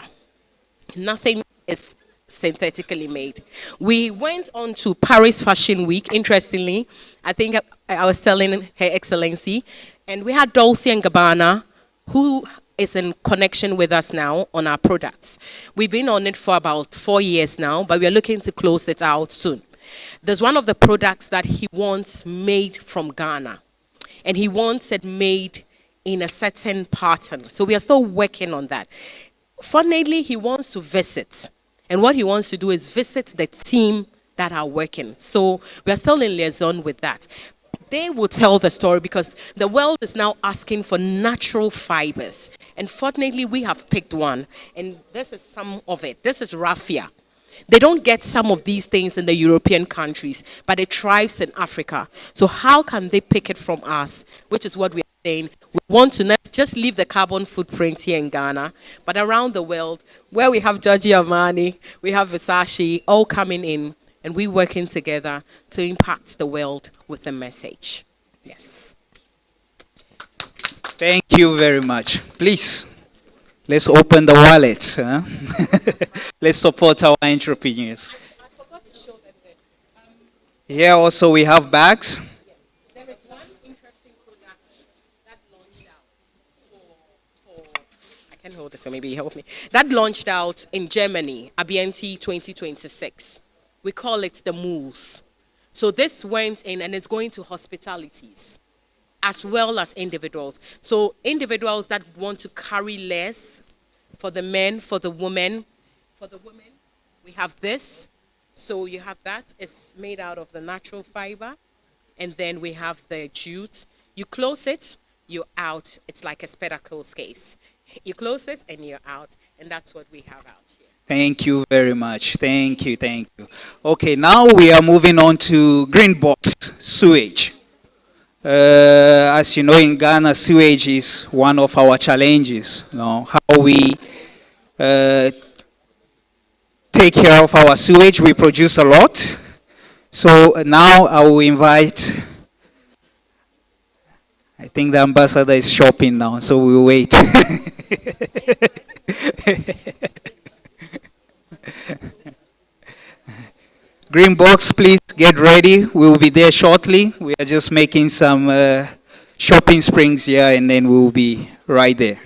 Nothing is synthetically made. We went on to Paris Fashion Week, interestingly. I think I was telling Her Excellency. And we had Dolce & Gabbana, who is in connection with us now on our products. We've been on it for about 4 years now, but we are looking to close it out soon. There's one of the products that he wants made from Ghana, and he wants it made in a certain pattern. So we are still working on that. Fortunately, he wants to visit, and what he wants to do is visit the team that are working. So we are still in liaison with that. They will tell the story because the world is now asking for natural fibers. And fortunately, we have picked one. And this is some of it. This is raffia. They don't get some of these things in the European countries, but it thrives in Africa. So how can they pick it from us? Which is what we are saying. We want to not just leave the carbon footprint here in Ghana, but around the world, where we have Giorgio Armani, we have Versace, all coming in. And we're working together to impact the world with a message. Yes. Thank you very much. Please, Let's open the wallets. Huh? Let's support our entrepreneurs. Here also we have bags. There is one interesting product that launched out I can hold this, so maybe you help me. That launched out in Germany, ABNT 2026. We call it the Moves. So this went in and it's going to hospitalities as well as individuals. So individuals that want to carry less, for the men, for the women. For the women, we have this. So you have that. It's made out of the natural fiber. And then we have the jute. You close it, you're out. It's like a spectacles case. You close it and you're out. And that's what we have out here. Thank you very much. Thank you, thank you. Okay, now we are moving on to green box sewage. As you know, in Ghana, sewage is one of our challenges. You know, how we take care of our sewage. We produce a lot. So now I will invite, I think the ambassador is shopping now, so we'll wait. Green box, please get ready. We'll be there shortly. We are just making some shopping springs here, and then we'll be right there.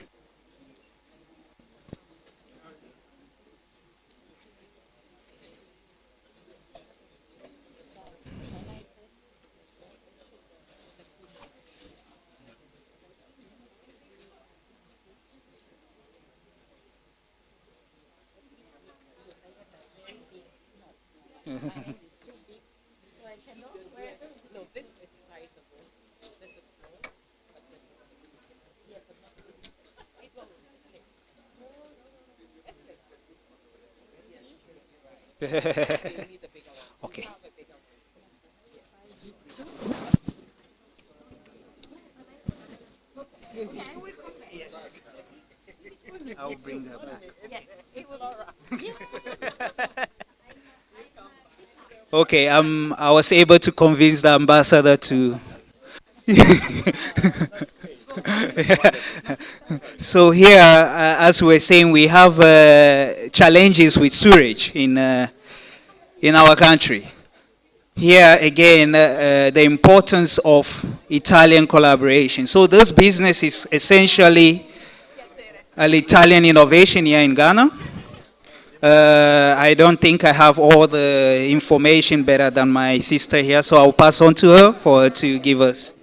Okay. I'll bring her back. Okay, I was able to convince the ambassador to. So here, as we were saying, we have challenges with sewage in our country. Here again, the importance of Italian collaboration. So this business is essentially an Italian innovation here in Ghana. I don't think I have all the information better than my sister here, so I'll pass on to her for her to give us.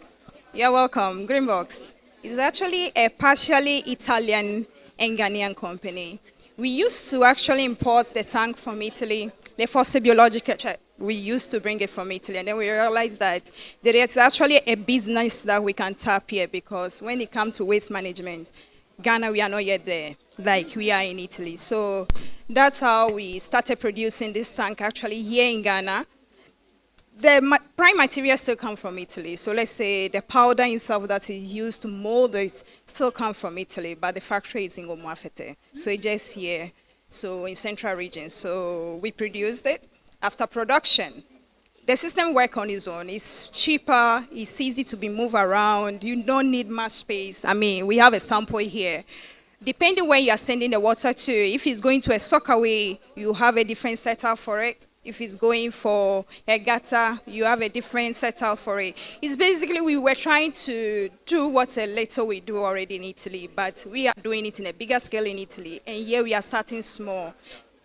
You're welcome. Greenbox is actually a partially Italian and Ghanaian company. We used to actually import the tank from Italy, the Fosse Biologica. We used to bring it from Italy, and then we realized that there is actually a business that we can tap here, because when it comes to waste management, Ghana, we are not yet there, like we are in Italy. So that's how we started producing this tank actually here in Ghana. The prime material still come from Italy. So let's say the powder itself that is used to mold it still come from Italy, but the factory is in Omuafete. So it's just here, so in central region. So we produced it. After production, the system works on its own. It's cheaper, it's easy to be moved around. You don't need much space. I mean, we have a sample here. Depending where you are sending the water to, if it's going to a sockaway, you have a different setup for it. If it's going for a gutter, you have a different setup for it. It's basically, we were trying to do what a little we do already in Italy, but we are doing it in a bigger scale in Italy. And here we are starting small,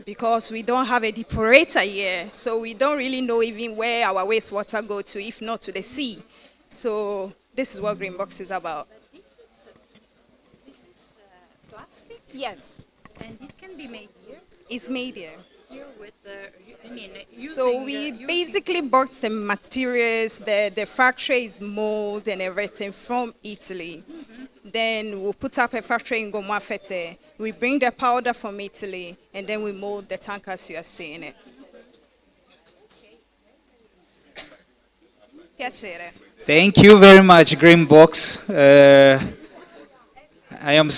because we don't have a depurator here. So we don't really know even where our wastewater go to, if not to the sea. So this is what Greenbox is about. This is plastic? Yes. And it can be made here? It's made here. Here with the, I mean, So we basically bought some materials. The factory is mold and everything from Italy. Then we'll put up a factory in Gomuafete. We bring the powder from Italy, and then we mold the tank as you are seeing it. Piacere. Thank you very much, Greenbox. I am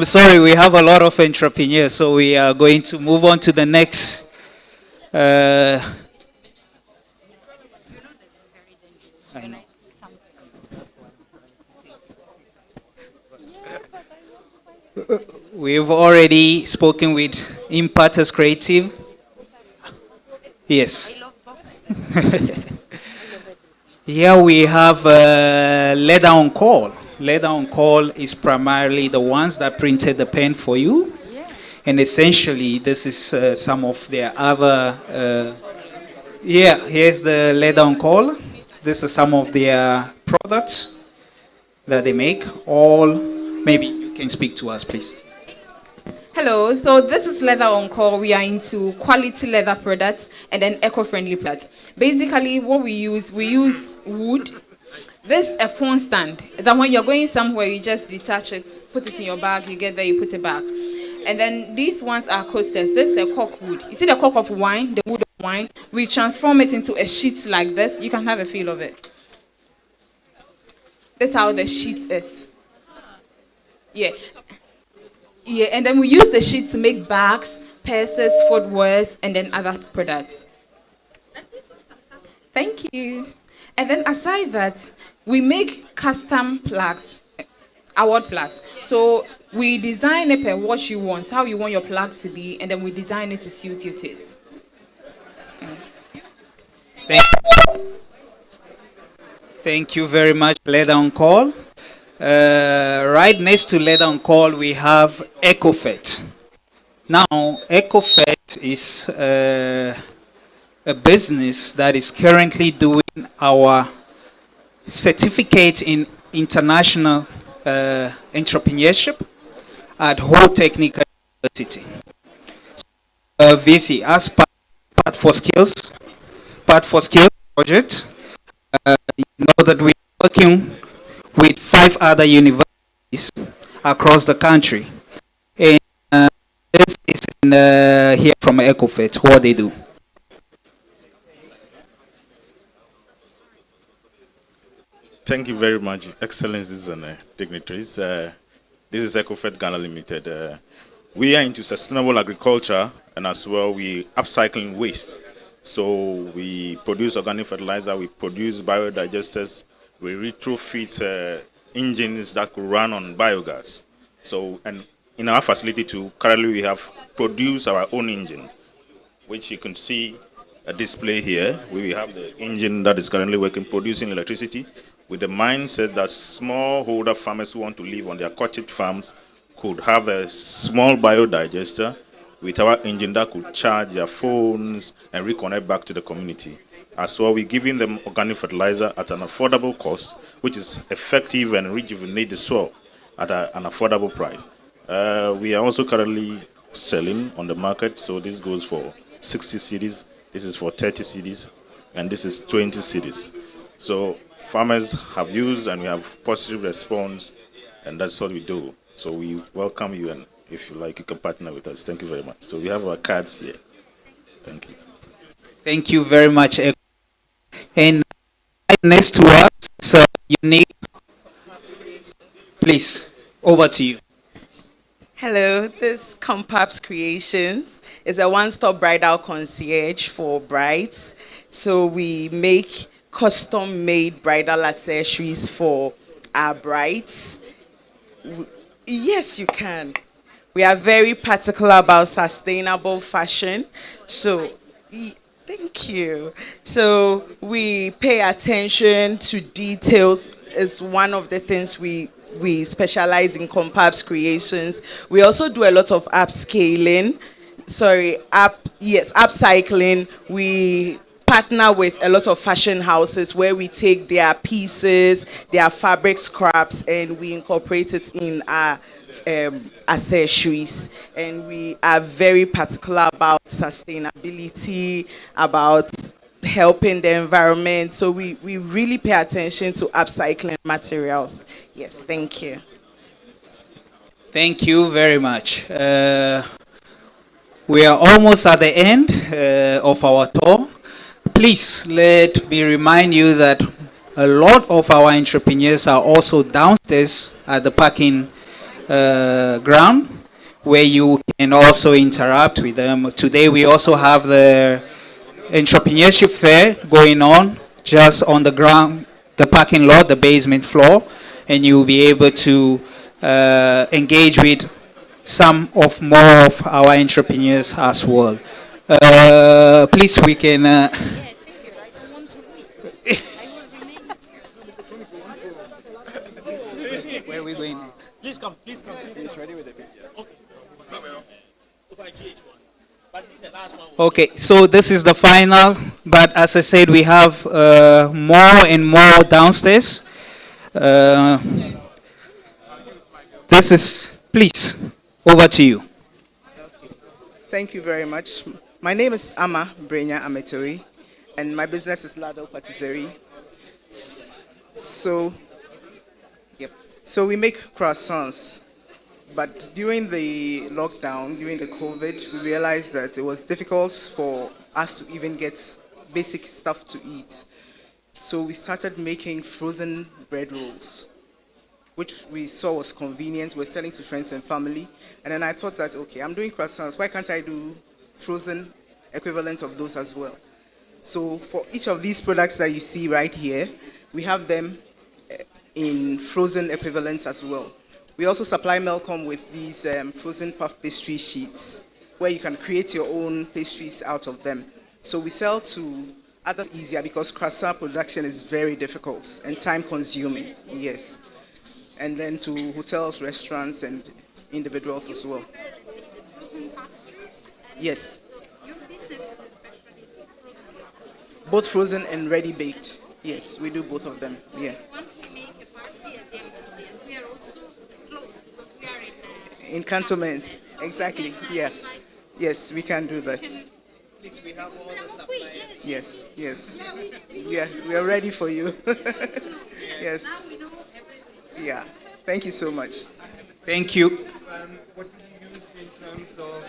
sorry, we have a lot of entrepreneurs, so we are going to move on to the next. I know. We've already spoken with Imparters Creative. Yes. Here we have Leather on Call. Leather on Call is primarily the ones that printed the pen for you. And essentially, this is some of their other... here's the Leather on Call. This is some of their products that they make. Maybe you can speak to us, please. Hello, so this is Leather on Call. We are into quality leather products and then eco-friendly products. Basically, what we use wood. This is a phone stand. That when you're going somewhere, you just detach it, put it in your bag, you get there, you put it back. And then these ones are coasters. This is a cork wood. You see the cork of wine, the wood of wine? We transform it into a sheet like this. You can have a feel of it. This is how the sheet is. Yeah, and then we use the sheet to make bags, purses, footwears, and then other products. Thank you. And then aside that, we make custom plugs, award plugs. So we design it per what you want, how you want your plug to be, and then we design it to suit your taste. Thank you very much, Leather on Call. Right next to Leather on Call, we have EcoFet. Now, EcoFet is a business that is currently doing our certificate in international entrepreneurship at Ho Technical University. VC, as part for skills project, you know that we're working with 5 other universities across the country. And this is here from EcoFet, what they do. Thank you very much, Excellencies and dignitaries. This is EcoFet Ghana Limited. We are into sustainable agriculture, and as well we upcycling waste. So we produce organic fertilizer, we produce biodigesters, we retrofit engines that could run on biogas. So, and in our facility too, currently we have produced our own engine, which you can see a display here. We have the engine that is currently working, producing electricity, with the mindset that smallholder farmers who want to live on their courtship farms could have a small biodigester with our engine that could charge their phones and reconnect back to the community. As well, we're giving them organic fertilizer at an affordable cost, which is effective and rejuvenate the soil at an affordable price. We are also currently selling on the market, so this goes for 60 cedis, this is for 30 cedis, and this is 20 cedis. So farmers have used and we have positive response, and that's what we do. So we welcome you, and if you like, you can partner with us. Thank you very much. So we have our cards here. Thank you. Thank you very much. And next to us is Unique. Please, over to you. Hello, this Compaps Creations is a one-stop bridal concierge for brides. So we make custom-made bridal accessories for our brides. Yes, you can. We are very particular about sustainable fashion. So, thank you. So we pay attention to details. It's one of the things we specialize in Compaps Creations. We also do a lot of upcycling. We partner with a lot of fashion houses where we take their pieces, their fabric scraps, and we incorporate it in our accessories. And we are very particular about sustainability, about helping the environment. So we really pay attention to upcycling materials. Yes, thank you. Thank you very much. We are almost at the end of our tour. Please let me remind you that a lot of our entrepreneurs are also downstairs at the parking ground, where you can also interact with them. Today we also have the entrepreneurship fair going on just on the ground, the parking lot, the basement floor, and you'll be able to engage with some of more of our entrepreneurs as well. Please, we can. Where are we going next? Please come. He's ready with the picture. Okay, so this is the final, but as I said, we have more and more downstairs. This is, please, over to you. Thank you very much. My name is Ama Brenya Ametori, and my business is Lado Patisserie. So we make croissants. But during the lockdown, during the COVID, we realized that it was difficult for us to even get basic stuff to eat. So we started making frozen bread rolls, which we saw was convenient. We're selling to friends and family. And then I thought that, okay, I'm doing croissants. Why can't I do frozen equivalent of those as well? So for each of these products that you see right here, we have them in frozen equivalents as well. We also supply Melcom with these frozen puff pastry sheets where you can create your own pastries out of them. So we sell to others easier because croissant production is very difficult and time consuming, yes. And then to hotels, restaurants, and individuals as well. Yes. Both frozen and ready baked. Yes, we do both of them, yeah. In cantonments, exactly, yes. Yes, we can do that. Please, we have all the suppliers. Yes. We are ready for you. Yes. Yeah, thank you so much. Thank you. What do you use in terms of,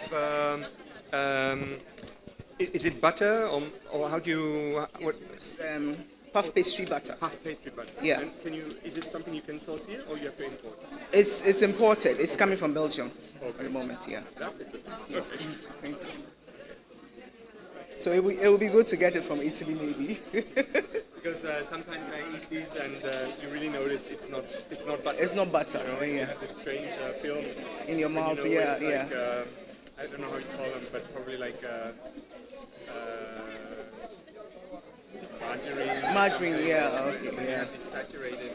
is it butter or how do you, what? Puff pastry butter. Puff pastry butter. Yeah. And is it something you can source here or you have to import? It's imported. It's coming from Belgium at the moment, yeah. That's interesting. Yeah. Thank you. So it will be good to get it from Italy maybe. Because sometimes I eat these and you really notice it's not butter. It's not butter, You yeah. have this strange film In your mouth, you know, yeah, it's yeah. like, I don't know how you call them, but probably like margarine, yeah, okay, yeah. These saturated,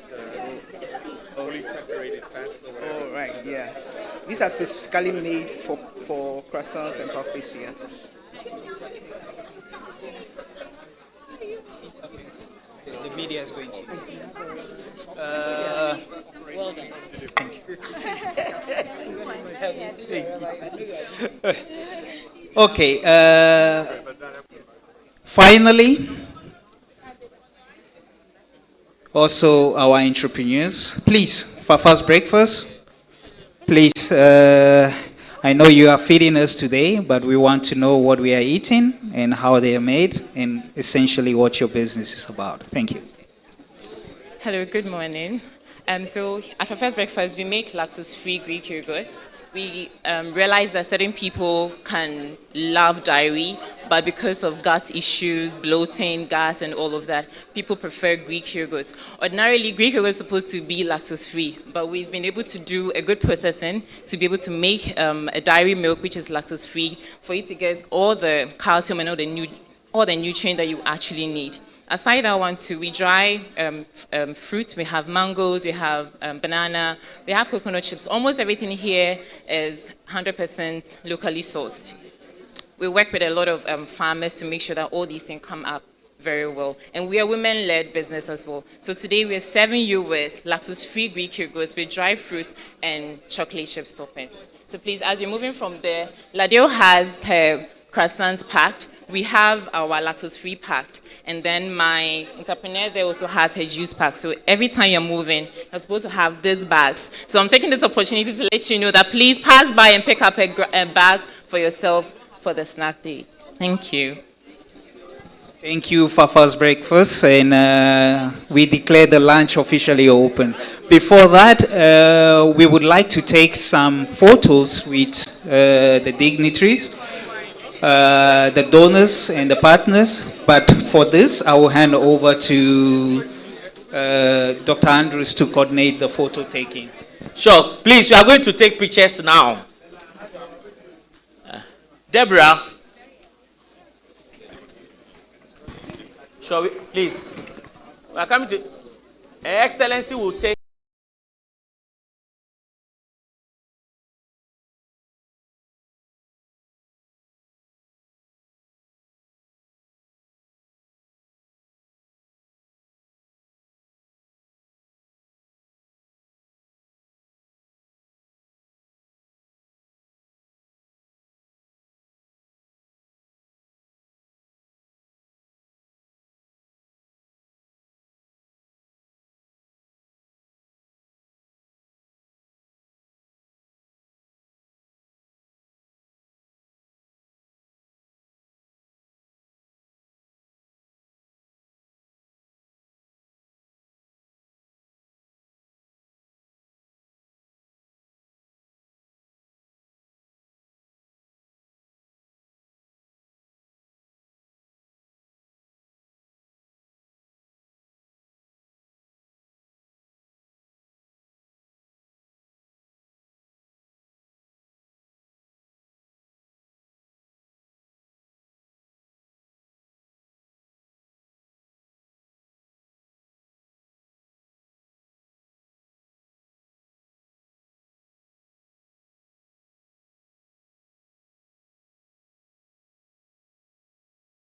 polysaturated fats or whatever. Oh, right, yeah. These are specifically made for croissants and puff pastry, yeah. The media is going to. Well done. Okay. Finally, also our entrepreneurs. Please, Fafa's breakfast. Please, I know you are feeding us today, but we want to know what we are eating and how they are made and essentially what your business is about. Thank you. Hello, good morning. So at our first breakfast, we make lactose-free Greek yogurts. We realize that certain people can love dairy, but because of gut issues, bloating, gas, and all of that, people prefer Greek yogurts. Ordinarily, Greek yogurt is supposed to be lactose-free, but we've been able to do a good processing to be able to make a dairy milk which is lactose-free for you to get all the calcium and all the nutrient that you actually need. Aside that one too, we dry fruit. We have mangoes, we have banana, we have coconut chips. Almost everything here is 100% locally sourced. We work with a lot of farmers to make sure that all these things come up very well. And we are women-led business as well. So today we are serving you with lactose-free Greek yogurts with dry fruits and chocolate chip toppings. So please, as you're moving from there, Ladeo has her croissants packed. We have our lactose-free packed, and then my entrepreneur there also has her juice pack. So every time you're moving, you're supposed to have these bags. So I'm taking this opportunity to let you know that please pass by and pick up a bag for yourself for the snack day. Thank you. Thank you, Fafa's breakfast, and we declare the lunch officially open. Before that, we would like to take some photos with the dignitaries, the donors and the partners, but for this I will hand over to Dr. Andrews to coordinate the photo taking. Sure, please, we are going to take pictures now. Deborah, shall we, please? We are coming to. Her Excellency will take.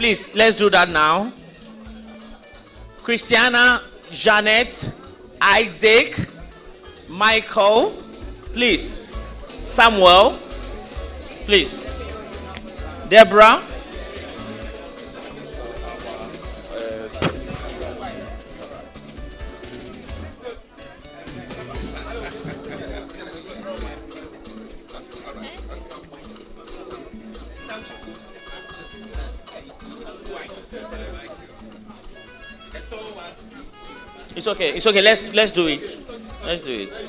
Please, let's do that now. Christiana, Janet, Isaac, Michael, please. Samuel, please. Deborah. It's okay. It's okay. Let's do it. Let's do it.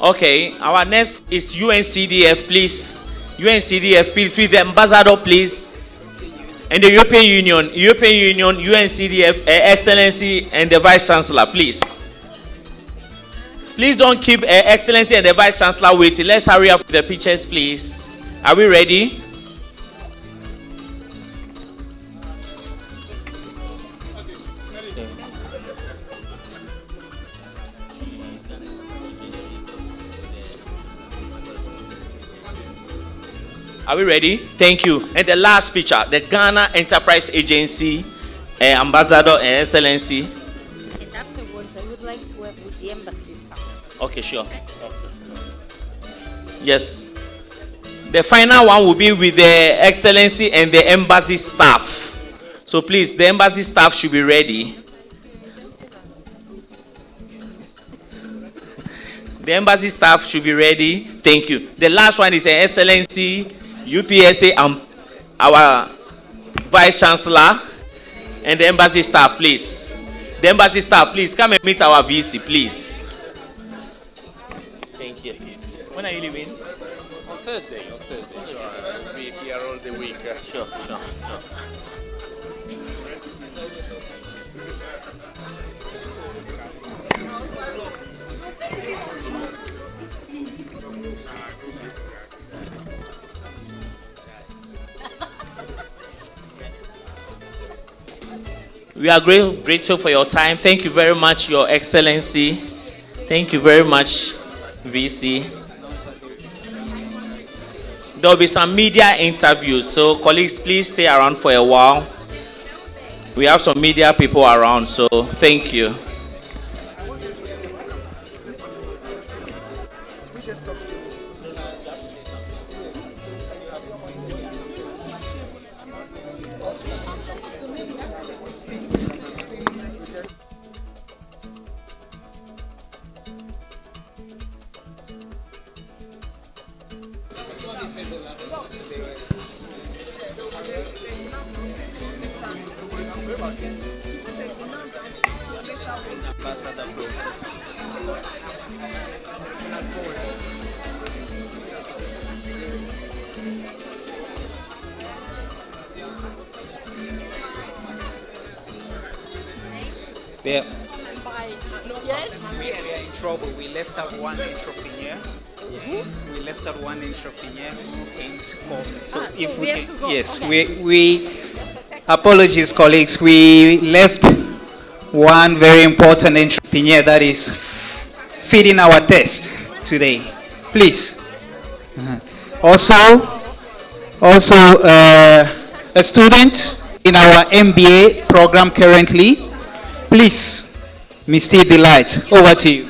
Okay. Our next is UNCDF, please. UNCDF, please, with the ambassador, please. And the European Union, UNCDF, Excellency, and the Vice Chancellor, please. Please don't keep Excellency and the Vice Chancellor waiting. Let's hurry up with the pictures, please. Are we ready? Are we ready? Thank you. And the last picture, the Ghana Enterprise Agency, Ambassador and Excellency. And afterwards, I would like to work with the embassy staff. Okay, sure. Yes. The final one will be with the Excellency and the embassy staff. So please, the embassy staff should be ready. The embassy staff should be ready. Thank you. The last one is Excellency, UPSA, our Vice Chancellor, and the embassy staff, please. The embassy staff, please come and meet our VC, please. Thank you. When are you leaving? On Thursday. So I'll be here all the week. Sure. We are grateful for your time. Thank you very much, Your Excellency. Thank you very much, VC. There will be some media interviews, so colleagues, please stay around for a while. We have some media people around, so thank you. Yeah. Yes. We are in trouble. We left out one entrepreneur. We left out one entrepreneur who ain't called. So if we can, yes, we apologies, colleagues. We left one very important entrepreneur that is feeding our test today. Please. Also, a student in our MBA program currently. Please, Mr. Delight, over to you.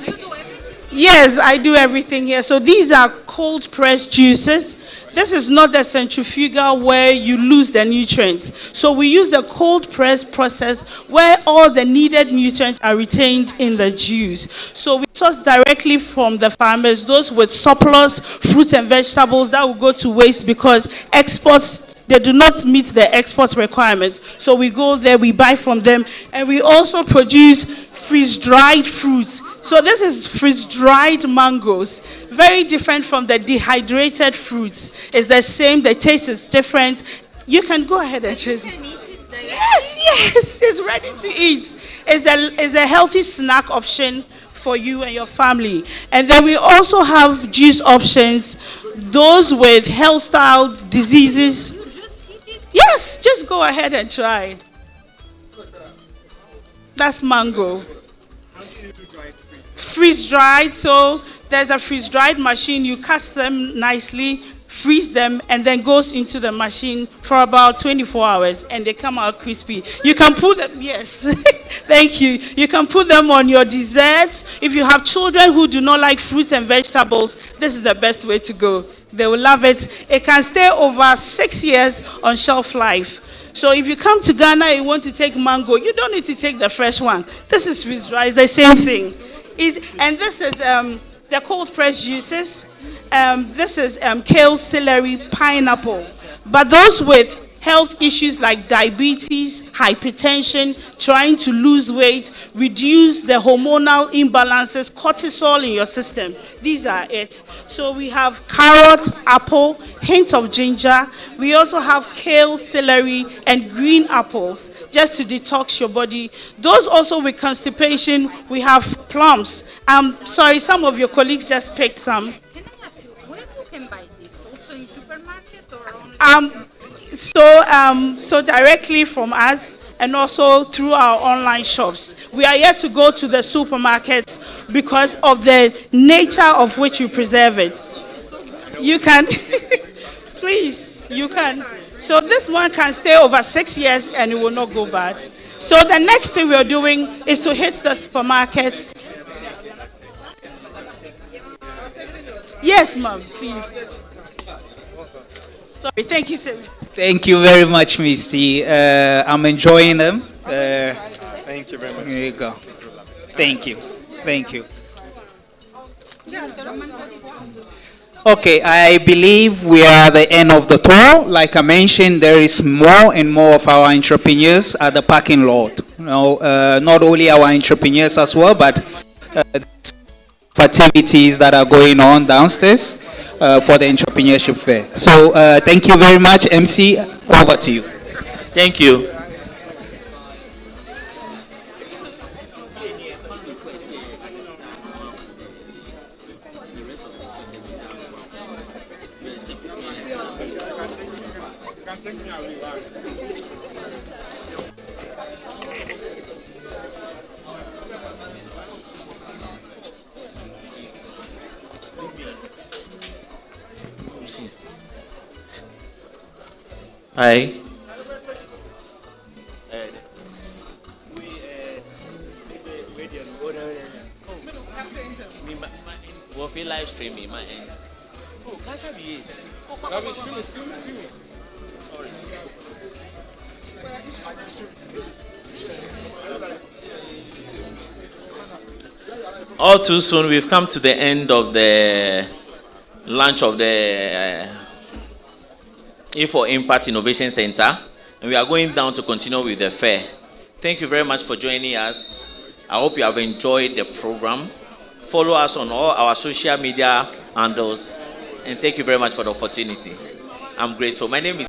Yes, I do everything here. So these are cold pressed juices. This is not the centrifugal where you lose the nutrients. So we use the cold press process where all the needed nutrients are retained in the juice. So we source directly from the farmers, those with surplus fruits and vegetables that will go to waste because exports, they do not meet the export requirements. So we go there, we buy from them, and we also produce freeze-dried fruits. So this is freeze-dried mangoes, very different from the dehydrated fruits. It's the same, the taste is different. You can go ahead and choose. Yes, it's ready to eat. It's a healthy snack option for you and your family. And then we also have juice options, those with health style diseases. Yes, just go ahead and try it. That's mango. Freeze-dried, so there's a freeze-dried machine. You cast them nicely, freeze them, and then goes into the machine for about 24 hours, and they come out crispy. You can put them, yes, thank you. You can put them on your desserts. If you have children who do not like fruits and vegetables, this is the best way to go. They will love it. It can stay over 6 years on shelf life. So if you come to Ghana and you want to take mango, you don't need to take the fresh one. This is freeze-dried, it's the same thing. And this is the cold pressed juices. This is kale, celery, pineapple. But those with health issues like diabetes, hypertension, trying to lose weight, reduce the hormonal imbalances, cortisol in your system. These are it. So we have carrot, apple, hint of ginger. We also have kale, celery, and green apples, just to detox your body. Those also with constipation, we have plums. Sorry, some of your colleagues just picked some. Can I ask you, where you can buy this? Also in supermarket or only? So directly from us and also through our online shops. We are yet to go to the supermarkets because of the nature of which you preserve it. You can, please, you can. So this one can stay over 6 years and it will not go bad. So the next thing we are doing is to hit the supermarkets. Yes, ma'am, please. Sorry, thank you, sir. Thank you very much, Miss T. I'm enjoying them. Thank you very much. There you go. Thank you. Thank you. Okay, I believe we are at the end of the tour. Like I mentioned, there is more and more of our entrepreneurs at the parking lot. You know, not only our entrepreneurs as well, but activities that are going on downstairs for the entrepreneurship fair. So thank you very much, MC. Over to you. Thank you. Hi. We'll be live streaming my end. Oh, catch up here. All too soon, we've come to the end of the launch of the E4IMPACT Innovation Center, and we are going down to continue with the fair. Thank you very much for joining us. I hope you have enjoyed the program. Follow us on all our social media handles, and thank you very much for the opportunity. I'm grateful. My name is